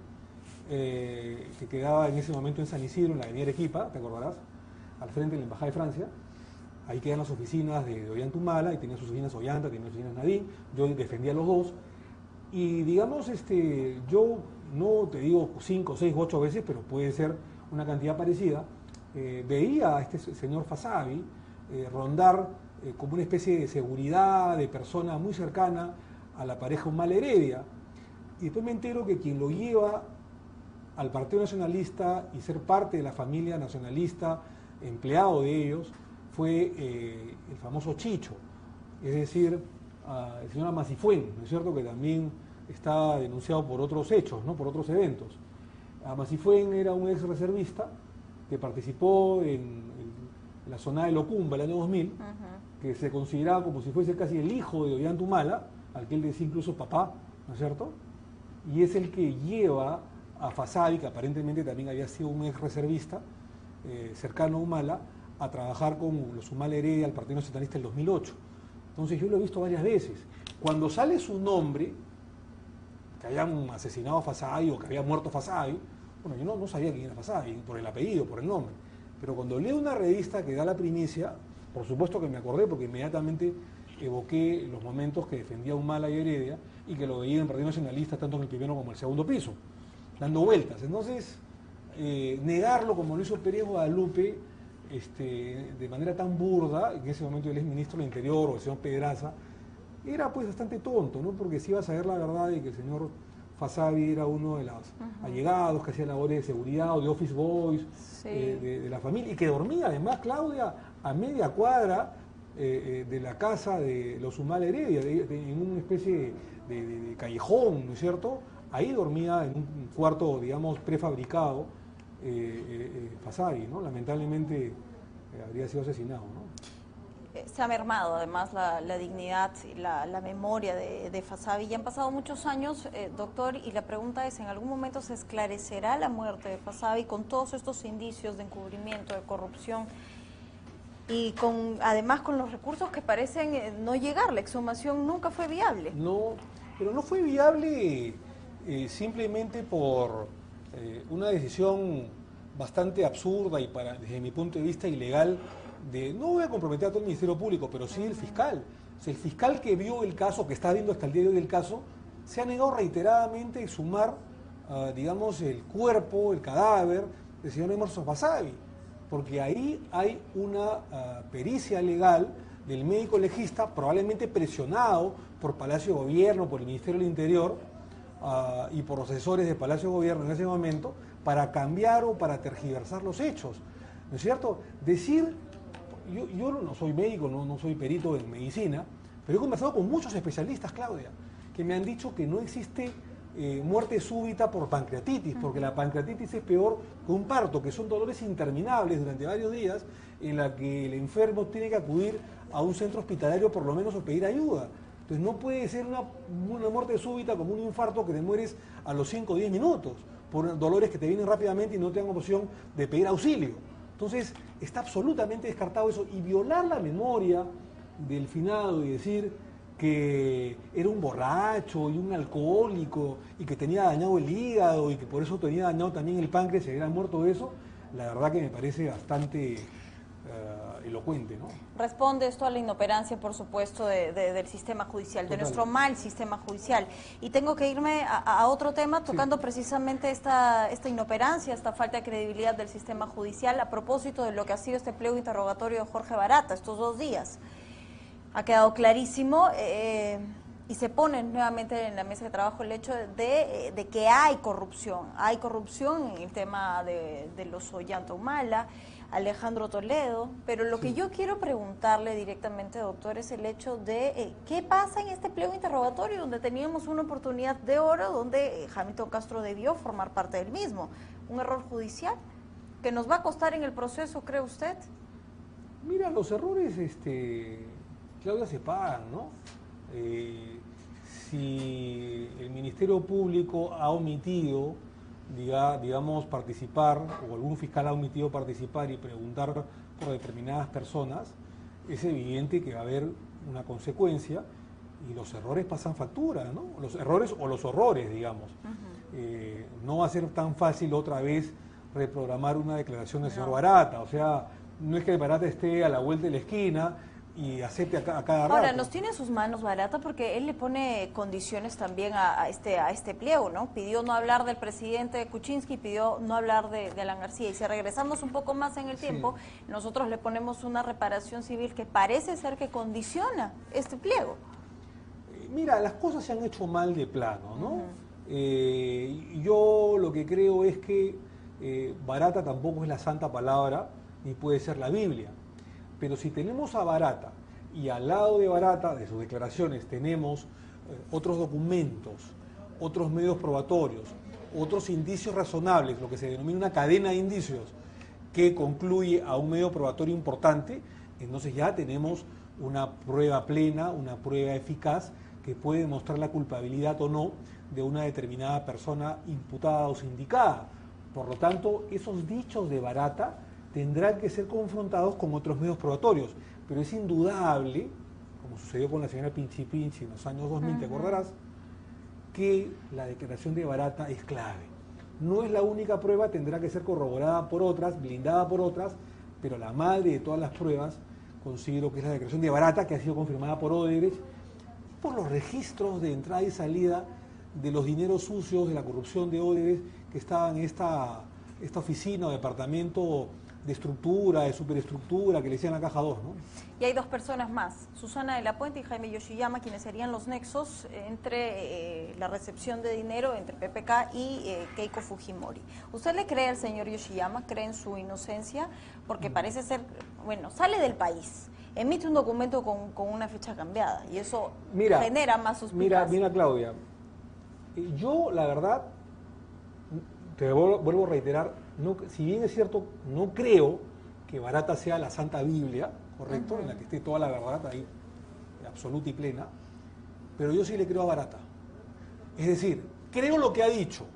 que quedaba en ese momento en San Isidro, en la avenida Arequipa, te acordarás, al frente de la Embajada de Francia. Ahí quedan las oficinas de Ollanta Humala, y tenía sus oficinas Ollanta, tenía sus oficinas Nadine, yo defendía a los dos. Y digamos, yo no te digo 5, 6, 8 veces, pero puede ser una cantidad parecida, veía a este señor Fasabi rondar como una especie de seguridad, de persona muy cercana a la pareja Humala Heredia. Y después me entero que quien lo lleva al Partido Nacionalista y ser parte de la familia nacionalista, empleado de ellos, fue el famoso Chicho, es decir, el señor Amasifuen, ¿no es cierto?, que también está denunciado por otros hechos, ¿no?, por otros eventos. Amasifuen era un ex reservista que participó en la zona de Locumba el año 2000, que se consideraba como si fuese casi el hijo de Ollanta Humala, al que él decía incluso papá, ¿no es cierto?, y es el que lleva a Fasabi, que aparentemente también había sido un ex reservista cercano a Humala, a trabajar con los Humala Heredia al Partido Nacionalista en el 2008. Entonces yo lo he visto varias veces. Cuando sale su nombre, que habían asesinado a Fasadi o que había muerto Fasadi. Bueno, yo no sabía quién era Fasadi, por el apellido, por el nombre. Pero cuando leo una revista que da la primicia, por supuesto que me acordé porque inmediatamente evoqué los momentos que defendía Humala y Heredia y que lo veía en Partido Nacionalista tanto en el primero como en el segundo piso, dando vueltas. Entonces, negarlo como lo hizo Pérez Guadalupe, de manera tan burda, en ese momento él es ministro del Interior, o el señor Pedraza, era pues bastante tonto, ¿no? Porque si iba a saber la verdad de que el señor Fasadi era uno de los allegados que hacía labores de seguridad o de office boys, sí, de la familia, y que dormía además, Claudia, a media cuadra de la casa de los Humala Heredia, en una especie de callejón, ¿no es cierto? Ahí dormía en un cuarto, digamos, prefabricado, Fasadi, ¿no? Lamentablemente habría sido asesinado, ¿no? Se ha mermado además la dignidad y la memoria de Fasadi. Ya han pasado muchos años, doctor, y la pregunta es, ¿en algún momento se esclarecerá la muerte de Fasadi con todos estos indicios de encubrimiento, de corrupción y además con los recursos que parecen no llegar? La exhumación nunca fue viable. No, pero no fue viable simplemente por una decisión bastante absurda y desde mi punto de vista ilegal, no voy a comprometer a todo el Ministerio Público, pero sí el fiscal. O sea, el fiscal que vio el caso, que está viendo hasta el día de hoy el caso, se ha negado reiteradamente a exhumar, digamos, el cuerpo, el cadáver del señor Emerson Fasadi, porque ahí hay una pericia legal del médico legista, probablemente presionado por Palacio de Gobierno, por el Ministerio del Interior y por los asesores de Palacio de Gobierno en ese momento, para cambiar o para tergiversar los hechos. ¿No es cierto? Decir, yo no soy médico, no soy perito en medicina, pero he conversado con muchos especialistas, Claudia, que me han dicho que no existe muerte súbita por pancreatitis, porque la pancreatitis es peor que un parto, que son dolores interminables durante varios días, en la que el enfermo tiene que acudir a un centro hospitalario por lo menos o pedir ayuda. Entonces no puede ser una muerte súbita como un infarto que te mueres a los 5 o 10 minutos, por dolores que te vienen rápidamente y no te dan opción de pedir auxilio. Entonces está absolutamente descartado eso, y violar la memoria del finado y decir que era un borracho y un alcohólico y que tenía dañado el hígado y que por eso tenía dañado también el páncreas y había muerto de eso, la verdad que me parece bastante elocuente, ¿no? Responde esto a la inoperancia, por supuesto, del sistema judicial, Total. De nuestro mal sistema judicial. Y tengo que irme a otro tema, tocando precisamente esta inoperancia, esta falta de credibilidad del sistema judicial, a propósito de lo que ha sido este pliego interrogatorio de Jorge Barata estos 2 días. Ha quedado clarísimo y se pone nuevamente en la mesa de trabajo el hecho de que hay corrupción en el tema de los Ollanta Humala, Alejandro Toledo, pero lo que yo quiero preguntarle directamente, doctor, es el hecho de qué pasa en este pliego interrogatorio donde teníamos una oportunidad de oro, donde Hamilton Castro debió formar parte del mismo. ¿Un error judicial que nos va a costar en el proceso, cree usted? Mira, los errores, Claudia, se pagan, ¿no? Si el Ministerio Público ha omitido, digamos, participar, o algún fiscal ha omitido participar y preguntar por determinadas personas, es evidente que va a haber una consecuencia y los errores pasan factura, ¿no? Los errores o los horrores, digamos. No va a ser tan fácil otra vez reprogramar una declaración del señor Barata, o sea, no es que el Barata esté a la vuelta de la esquina y acepte a cada rato. Ahora, nos tiene en sus manos Barata porque él le pone condiciones también a este pliego, ¿no? Pidió no hablar del presidente Kuczynski, pidió no hablar de Alan García. Y si regresamos un poco más en el tiempo, nosotros le ponemos una reparación civil que parece ser que condiciona este pliego. Mira, las cosas se han hecho mal de plano, ¿no? Yo lo que creo es que Barata tampoco es la santa palabra, ni puede ser la Biblia. Pero si tenemos a Barata y al lado de Barata, de sus declaraciones, tenemos otros documentos, otros medios probatorios, otros indicios razonables, lo que se denomina una cadena de indicios, que concluye a un medio probatorio importante, entonces ya tenemos una prueba plena, una prueba eficaz que puede demostrar la culpabilidad o no de una determinada persona imputada o sindicada. Por lo tanto, esos dichos de Barata tendrán que ser confrontados con otros medios probatorios, pero es indudable, como sucedió con la señora Pinchi Pinchi en los años 2000, ¿te acordarás?, que la declaración de Barata es clave. No es la única prueba, tendrá que ser corroborada por otras, blindada por otras, pero la madre de todas las pruebas considero que es la declaración de Barata, que ha sido confirmada por Odebrecht, por los registros de entrada y salida de los dineros sucios, de la corrupción de Odebrecht, que estaban en esta oficina o departamento de estructura, de superestructura, que le decían la caja 2, ¿no? Y hay dos personas más, Susana de la Puente y Jaime Yoshiyama, quienes serían los nexos entre la recepción de dinero entre PPK y Keiko Fujimori. ¿Usted le cree al señor Yoshiyama? ¿Cree en su inocencia? Porque parece ser, bueno, sale del país, emite un documento con una fecha cambiada y eso genera más sospechas. Mira, Claudia, yo la verdad, te vuelvo a reiterar, no, si bien es cierto, no creo que Barata sea la Santa Biblia, ¿correcto? En la que esté toda la verdad ahí, absoluta y plena, pero yo sí le creo a Barata. Es decir, creo lo que ha dicho.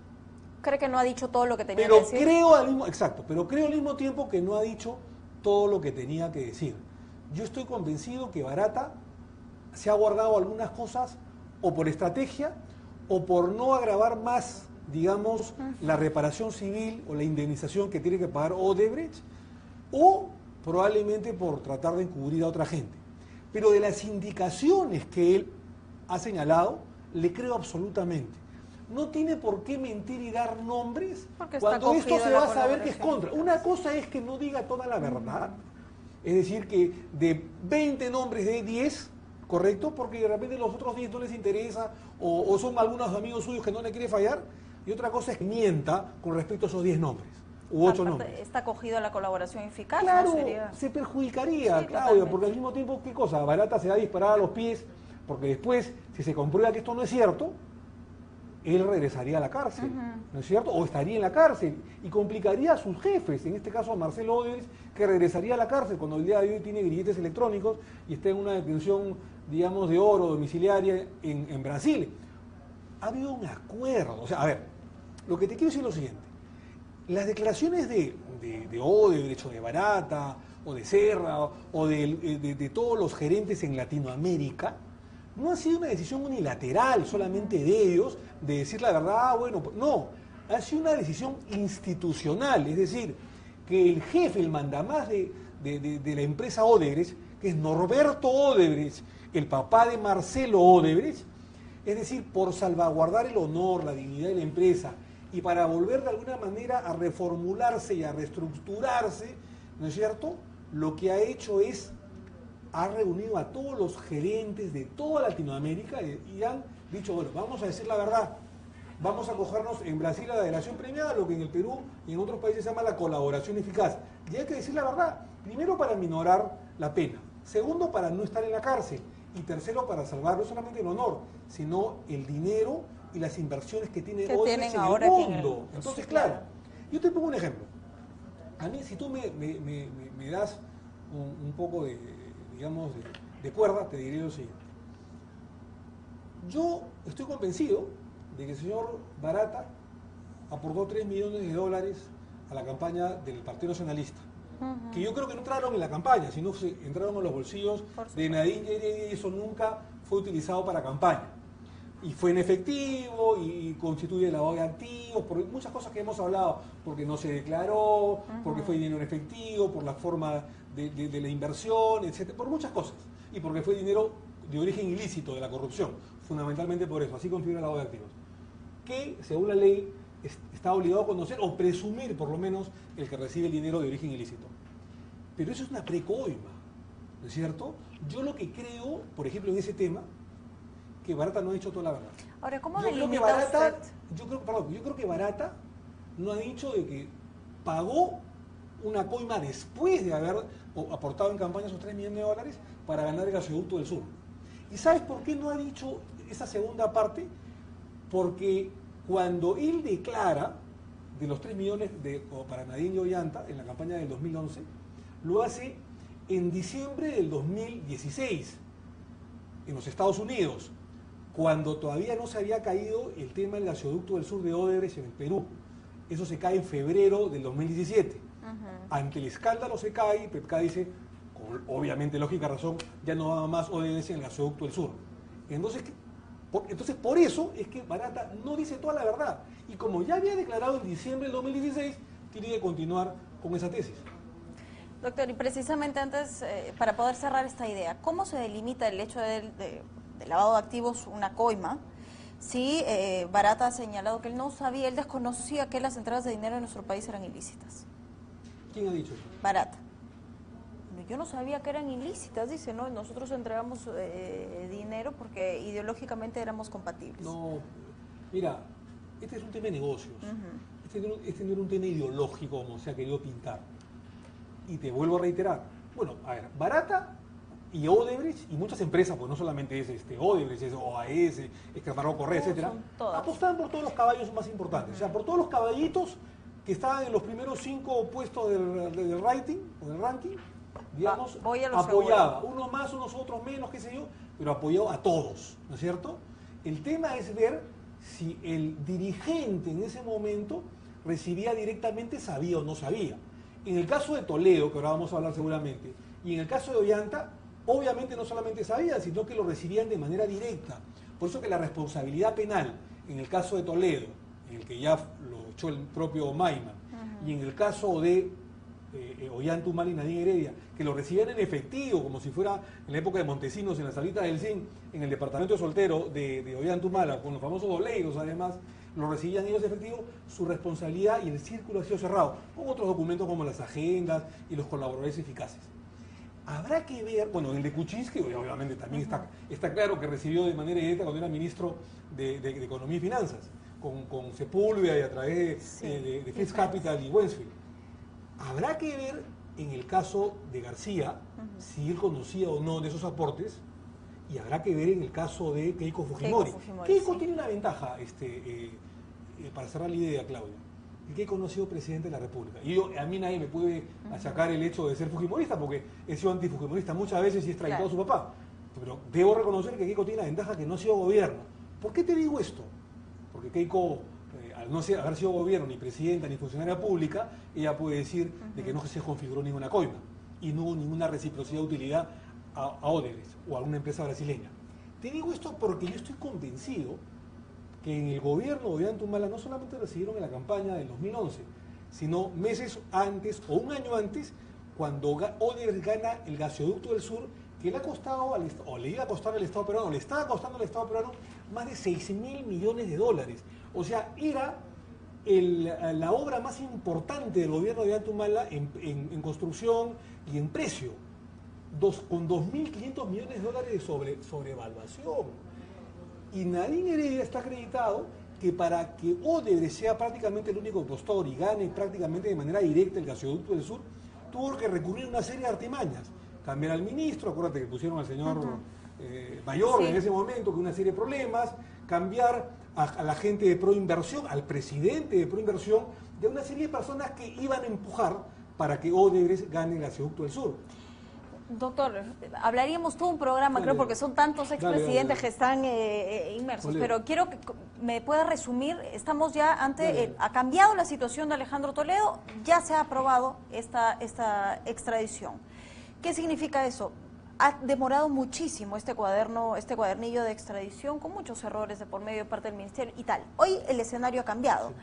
¿Cree que no ha dicho todo lo que tenía que decir? Pero creo al mismo tiempo que no ha dicho todo lo que tenía que decir. Yo estoy convencido que Barata se ha guardado algunas cosas o por estrategia o por no agravar más, digamos, la reparación civil o la indemnización que tiene que pagar Odebrecht, o probablemente por tratar de encubrir a otra gente. Pero de las indicaciones que él ha señalado, le creo absolutamente. No tiene por qué mentir y dar nombres cuando esto se va a saber que es contra. Una cosa es que no diga toda la verdad, es decir, que de 20 nombres de 10, ¿correcto? Porque de repente los otros 10 no les interesa o son algunos amigos suyos que no le quiere fallar. Y otra cosa es que mienta con respecto a esos 10 nombres u 8 nombres. ¿Está cogido a la colaboración eficaz? Claro, ¿no se perjudicaría, sí, Claudia, porque al mismo tiempo, ¿qué cosa? Barata se va a disparar a los pies, porque después, si se comprueba que esto no es cierto, él regresaría a la cárcel, ¿no es cierto? O estaría en la cárcel y complicaría a sus jefes, en este caso a Marcelo Odebrecht, que regresaría a la cárcel cuando el día de hoy tiene grilletes electrónicos y está en una detención, digamos, de oro domiciliaria en Brasil. Ha habido un acuerdo, o sea, a ver, lo que te quiero decir es lo siguiente. Las declaraciones de Odebrecht, o de Barata, o de Serra, o de todos los gerentes en Latinoamérica, no ha sido una decisión unilateral solamente de ellos, de decir la verdad, bueno, no, ha sido una decisión institucional, es decir, que el jefe, el mandamás de la empresa Odebrecht, que es Norberto Odebrecht, el papá de Marcelo Odebrecht, es decir, por salvaguardar el honor, la dignidad de la empresa, y para volver de alguna manera a reformularse y a reestructurarse, ¿no es cierto? Lo que ha hecho es, ha reunido a todos los gerentes de toda Latinoamérica y han dicho, bueno, vamos a decir la verdad, vamos a cogernos en Brasil a la delación premiada, lo que en el Perú y en otros países se llama la colaboración eficaz. Y hay que decir la verdad, primero para minorar la pena, segundo para no estar en la cárcel y tercero para salvar no solamente el honor, sino el dinero y las inversiones que tiene Odebrecht en el mundo. Entonces, claro, yo te pongo un ejemplo. A mí, si tú me das un poco de, digamos, de cuerda, te diré lo siguiente. Yo estoy convencido de que el señor Barata aportó $3 millones a la campaña del Partido Nacionalista, que yo creo que no entraron en la campaña, sino que entraron en los bolsillos de Nadine Heredia y eso nunca fue utilizado para campaña. Y fue en efectivo y constituye lavado de activos, por muchas cosas que hemos hablado, porque no se declaró, porque fue dinero en efectivo, por la forma de la inversión, etcétera, por muchas cosas. Y porque fue dinero de origen ilícito de la corrupción, fundamentalmente por eso, así configura el lavado de activos. Que, según la ley, está obligado a conocer o presumir, por lo menos, el que recibe el dinero de origen ilícito. Pero eso es una precoima, ¿no es cierto? Yo lo que creo, por ejemplo, en ese tema, que Barata no ha dicho toda la verdad. Ahora, ¿cómo yo creo que Barata, yo creo que Barata no ha dicho de que pagó una coima después de haber aportado en campaña esos $3 millones para ganar el gasoducto del sur. ¿Y sabes por qué no ha dicho esa segunda parte? Porque cuando él declara de los 3 millones para Nadine y Ollanta en la campaña del 2011, lo hace en diciembre del 2016 en los Estados Unidos, cuando todavía no se había caído el tema del gasoducto del sur de Odebrecht en el Perú. Eso se cae en febrero del 2017. Ante el escándalo se cae y PEPCA dice, con obviamente lógica razón, ya no va más Odebrecht en el gasoducto del sur. Entonces, Entonces, por eso es que Barata no dice toda la verdad. Y como ya había declarado en diciembre del 2016, tiene que continuar con esa tesis. Doctor, y precisamente antes, para poder cerrar esta idea, ¿cómo se delimita el hecho de lavado de activos, una coima, si Barata ha señalado que él no sabía, él desconocía que las entradas de dinero en nuestro país eran ilícitas? ¿Quién ha dicho eso? Barata. Yo no sabía que eran ilícitas, dice, ¿no? Nosotros entregamos dinero porque ideológicamente éramos compatibles. No, mira, este es un tema de negocios. Este no era un tema ideológico como se ha querido pintar. Y te vuelvo a reiterar. Bueno, a ver, Barata y Odebrecht y muchas empresas, pues no solamente es Odebrecht, es OAS, es Camargo Correa, etcétera, apostaban por todos los caballos más importantes. O sea, por todos los caballitos que estaban en los primeros 5 puestos del rating, o del ranking, digamos, apoyaba, unos más, unos otros menos, qué sé yo, pero apoyó a todos, ¿no es cierto? El tema es ver si el dirigente en ese momento recibía directamente, sabía o no sabía. En el caso de Toledo, que ahora vamos a hablar seguramente, y en el caso de Ollanta, obviamente no solamente sabía, sino que lo recibían de manera directa. Por eso que la responsabilidad penal, en el caso de Toledo, en el que ya lo echó el propio Maiman, y en el caso de Ollanta Humala y Nadine Heredia, que lo recibían en efectivo, como si fuera en la época de Montesinos, en la salita del CIN, en el departamento de soltero de Ollanta Humala, con los famosos doleiros además, lo recibían ellos en efectivo, su responsabilidad y el círculo ha sido cerrado, con otros documentos como las agendas y los colaboradores eficaces. Habrá que ver, bueno, el de Kuczynski, obviamente también está claro que recibió de manera directa cuando era ministro de Economía y Finanzas, con Sepúlveda y a través de Fitz Capital y Westfield. Habrá que ver en el caso de García si él conocía o no de esos aportes, y habrá que ver en el caso de Keiko Fujimori. Keiko tiene una ventaja, para cerrar la idea, Claudia. Keiko no ha sido presidente de la República. Y a mí nadie me puede achacar el hecho de ser fujimorista, porque he sido antifujimorista muchas veces y he extraditado a su papá. Pero debo reconocer que Keiko tiene la ventaja que no ha sido gobierno. ¿Por qué te digo esto? Porque Keiko, al no haber sido gobierno, ni presidenta, ni funcionaria pública, ella puede decir de que no se configuró ninguna coima y no hubo ninguna reciprocidad de utilidad a Odebrecht o a una empresa brasileña. Te digo esto porque yo estoy convencido que en el gobierno de Ollanta Humala no solamente recibieron en la campaña del 2011, sino meses antes o un año antes, cuando Odebrecht gana el gasoducto del sur, que le ha costado, o le iba a costar al Estado peruano, le estaba costando al Estado peruano más de 6.000 millones de dólares. O sea, era la obra más importante del gobierno de Ollanta Humala en construcción y en precio, con 2.500 millones de dólares de sobrevaluación. Y Nadine Heredia está acreditado que para que Odebrecht sea prácticamente el único postor y gane prácticamente de manera directa el gasoducto del sur, tuvo que recurrir a una serie de artimañas. Cambiar al ministro, acuérdate que pusieron al señor Mayor en ese momento, con una serie de problemas, cambiar a la gente de Proinversión, al presidente de Proinversión, de una serie de personas que iban a empujar para que Odebrecht gane el gasoducto del sur. Doctor, hablaríamos todo un programa, creo, porque son tantos expresidentes que están inmersos, pero quiero que me pueda resumir. Estamos ya ha cambiado la situación de Alejandro Toledo, ya se ha aprobado esta extradición. ¿Qué significa eso? Ha demorado muchísimo este cuadernillo de extradición, con muchos errores de por medio de parte del Ministerio y tal. Hoy el escenario ha cambiado. Sí.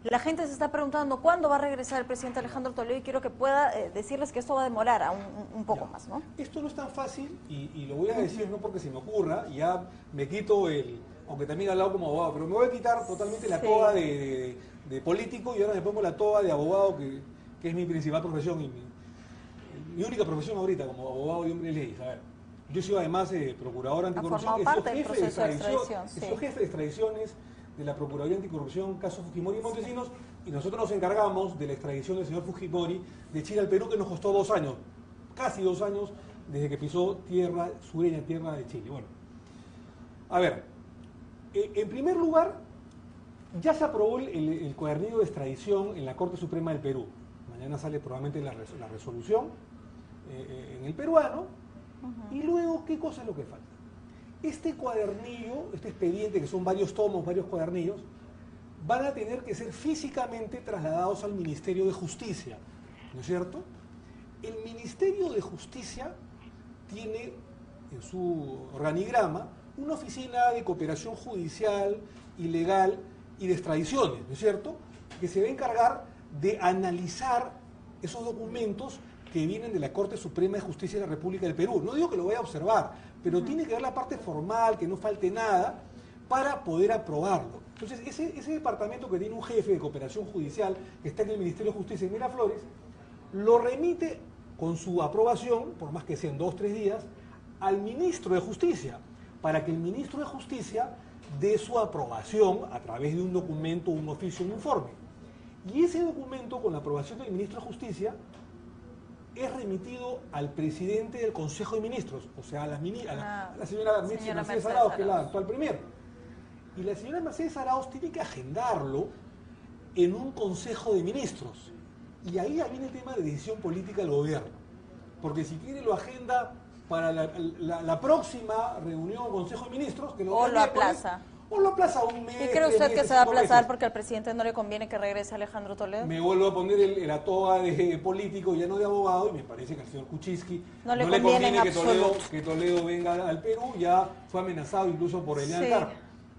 La gente se está preguntando cuándo va a regresar el presidente Alejandro Toledo, y quiero que pueda decirles que esto va a demorar aún un poco más, ¿no? Esto no es tan fácil, y lo voy a decir no porque se me ocurra, ya me quito aunque también he hablado como abogado, pero me voy a quitar totalmente la toga de político y ahora me pongo la toga de abogado, que es mi principal profesión y mi única profesión ahorita como abogado de hombre de leyes. A ver, yo soy además procurador anticorrupción, he sido jefe de extradiciones de la Procuraduría Anticorrupción, caso Fujimori y Montesinos, y nosotros nos encargamos de la extradición del señor Fujimori de Chile al Perú, que nos costó 2 años, casi 2 años, desde que pisó tierra sureña, tierra de Chile. Bueno, a ver, en primer lugar, ya se aprobó el cuadernillo de extradición en la Corte Suprema del Perú. Mañana sale probablemente la resolución en el peruano, y luego, ¿qué cosa es lo que falta? Este cuadernillo, este expediente, que son varios tomos, varios cuadernillos, van a tener que ser físicamente trasladados al Ministerio de Justicia, ¿no es cierto? El Ministerio de Justicia tiene en su organigrama una oficina de cooperación judicial y legal y de extradiciones, ¿no es cierto?, que se va a encargar de analizar esos documentos que vienen de la Corte Suprema de Justicia de la República del Perú. No digo que lo vaya a observar, pero tiene que ver la parte formal, que no falte nada, para poder aprobarlo. Entonces, ese departamento que tiene un jefe de cooperación judicial, que está en el Ministerio de Justicia en Miraflores, lo remite con su aprobación, por más que sean 2 o 3 días, al ministro de Justicia, para que el ministro de Justicia dé su aprobación a través de un documento, un oficio, un informe. Y ese documento, con la aprobación del ministro de Justicia, es remitido al presidente del Consejo de Ministros, o sea, a la señora Mercedes Arauz, que es la actual premier. Y la señora Mercedes Arauz tiene que agendarlo en un Consejo de Ministros. Y ahí viene el tema de decisión política del gobierno. Porque si quiere lo agenda para la próxima reunión o Consejo de Ministros, que o lo aplaza. O lo aplaza un mes. ¿Y cree usted que se va a aplazar porque al presidente no le conviene que regrese Alejandro Toledo? Me vuelvo a poner la toga de político, ya no de abogado, y me parece que al señor Kuczynski no le conviene que Toledo venga al Perú. Ya fue amenazado incluso por Eliana Carr.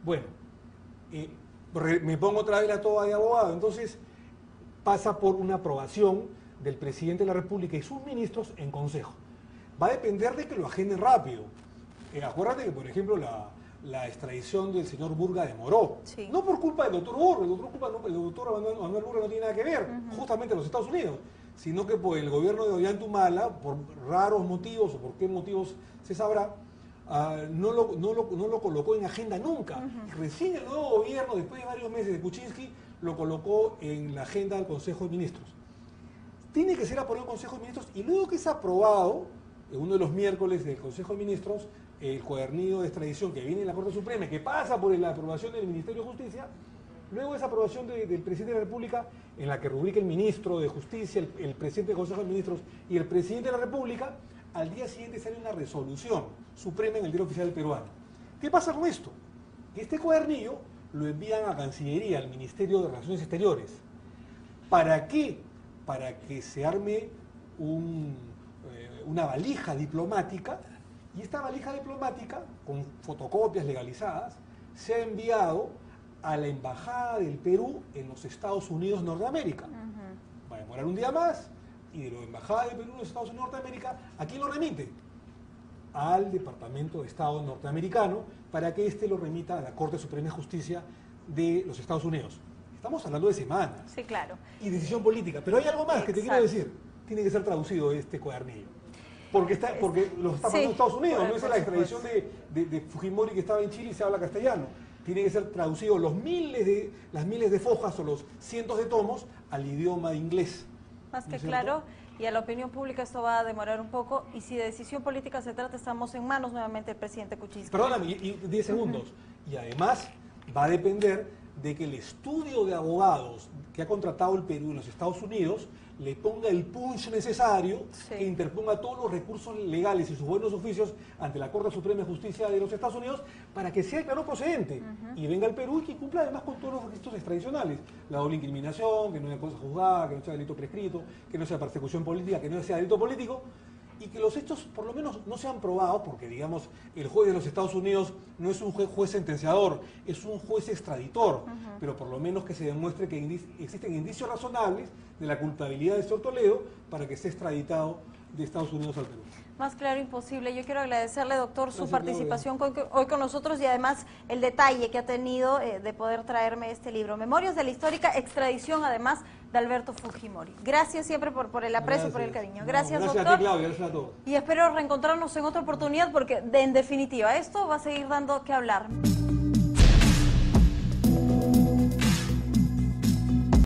Bueno, me pongo otra vez la toga de abogado. Entonces pasa por una aprobación del presidente de la República y sus ministros en consejo. Va a depender de que lo agenden rápido. Acuérdate que, por ejemplo, la extradición del señor Burga demoró. Sí. No por culpa del doctor Burga, el doctor Manuel Burga no tiene nada que ver, justamente en los Estados Unidos, sino que por el gobierno de Ollantumala, por raros motivos, o por qué motivos se sabrá, no lo colocó en agenda nunca. Y recién el nuevo gobierno, después de varios meses de Kuczynski, lo colocó en la agenda del Consejo de Ministros. Tiene que ser aprobado en el Consejo de Ministros, y luego que es aprobado, en uno de los miércoles del Consejo de Ministros, el cuadernillo de extradición que viene en la Corte Suprema, que pasa por la aprobación del Ministerio de Justicia, luego de esa aprobación del presidente de la República, en la que rubrica el ministro de Justicia, el presidente del Consejo de Ministros y el presidente de la República, al día siguiente sale una resolución suprema en el Diario Oficial Peruano. ¿Qué pasa con esto? Que este cuadernillo lo envían a Cancillería, al Ministerio de Relaciones Exteriores. ¿Para qué? Para que se arme una valija diplomática, y esta valija diplomática, con fotocopias legalizadas, se ha enviado a la Embajada del Perú en los Estados Unidos de Norteamérica. Va a demorar un día más, y de la Embajada del Perú en los Estados Unidos de Norteamérica, ¿a quién lo remite? Al Departamento de Estado norteamericano, para que éste lo remita a la Corte Suprema de Justicia de los Estados Unidos. Estamos hablando de semanas. Sí, claro. Y decisión política. Pero hay algo más que te quiero decir. Tiene que ser traducido este cuadernillo. Porque lo está pasando en Estados Unidos, no es la extradición de Fujimori, que estaba en Chile y se habla castellano. Tiene que ser traducido las miles de fojas o los cientos de tomos al idioma inglés. Más que claro, y a la opinión pública esto va a demorar un poco, y si de decisión política se trata, estamos en manos nuevamente del presidente Kuczynski. Perdóname, y 10 segundos. Y además va a depender de que el estudio de abogados que ha contratado el Perú en los Estados Unidos le ponga el punch necesario, que interponga todos los recursos legales y sus buenos oficios ante la Corte Suprema de Justicia de los Estados Unidos para que sea claro procedente y venga al Perú y que cumpla además con todos los requisitos extradicionales: la doble incriminación, que no haya cosa juzgada, que no sea delito prescrito, que no sea persecución política, que no sea delito político, y que los hechos por lo menos no sean probados, porque digamos el juez de los Estados Unidos no es un juez sentenciador, es un juez extraditor, pero por lo menos que se demuestre que existen indicios razonables de la culpabilidad de señor Toledo para que sea extraditado de Estados Unidos al Perú. Más claro imposible. Yo quiero agradecerle, doctor, su participación hoy con nosotros, y además el detalle que ha tenido de poder traerme este libro, Memorias de la Histórica Extradición, además, de Alberto Fujimori. Gracias siempre por el aprecio, por el cariño. Gracias, doctor. Gracias a ti, Claudia, gracias a todos. Y espero reencontrarnos en otra oportunidad, porque en definitiva esto va a seguir dando que hablar.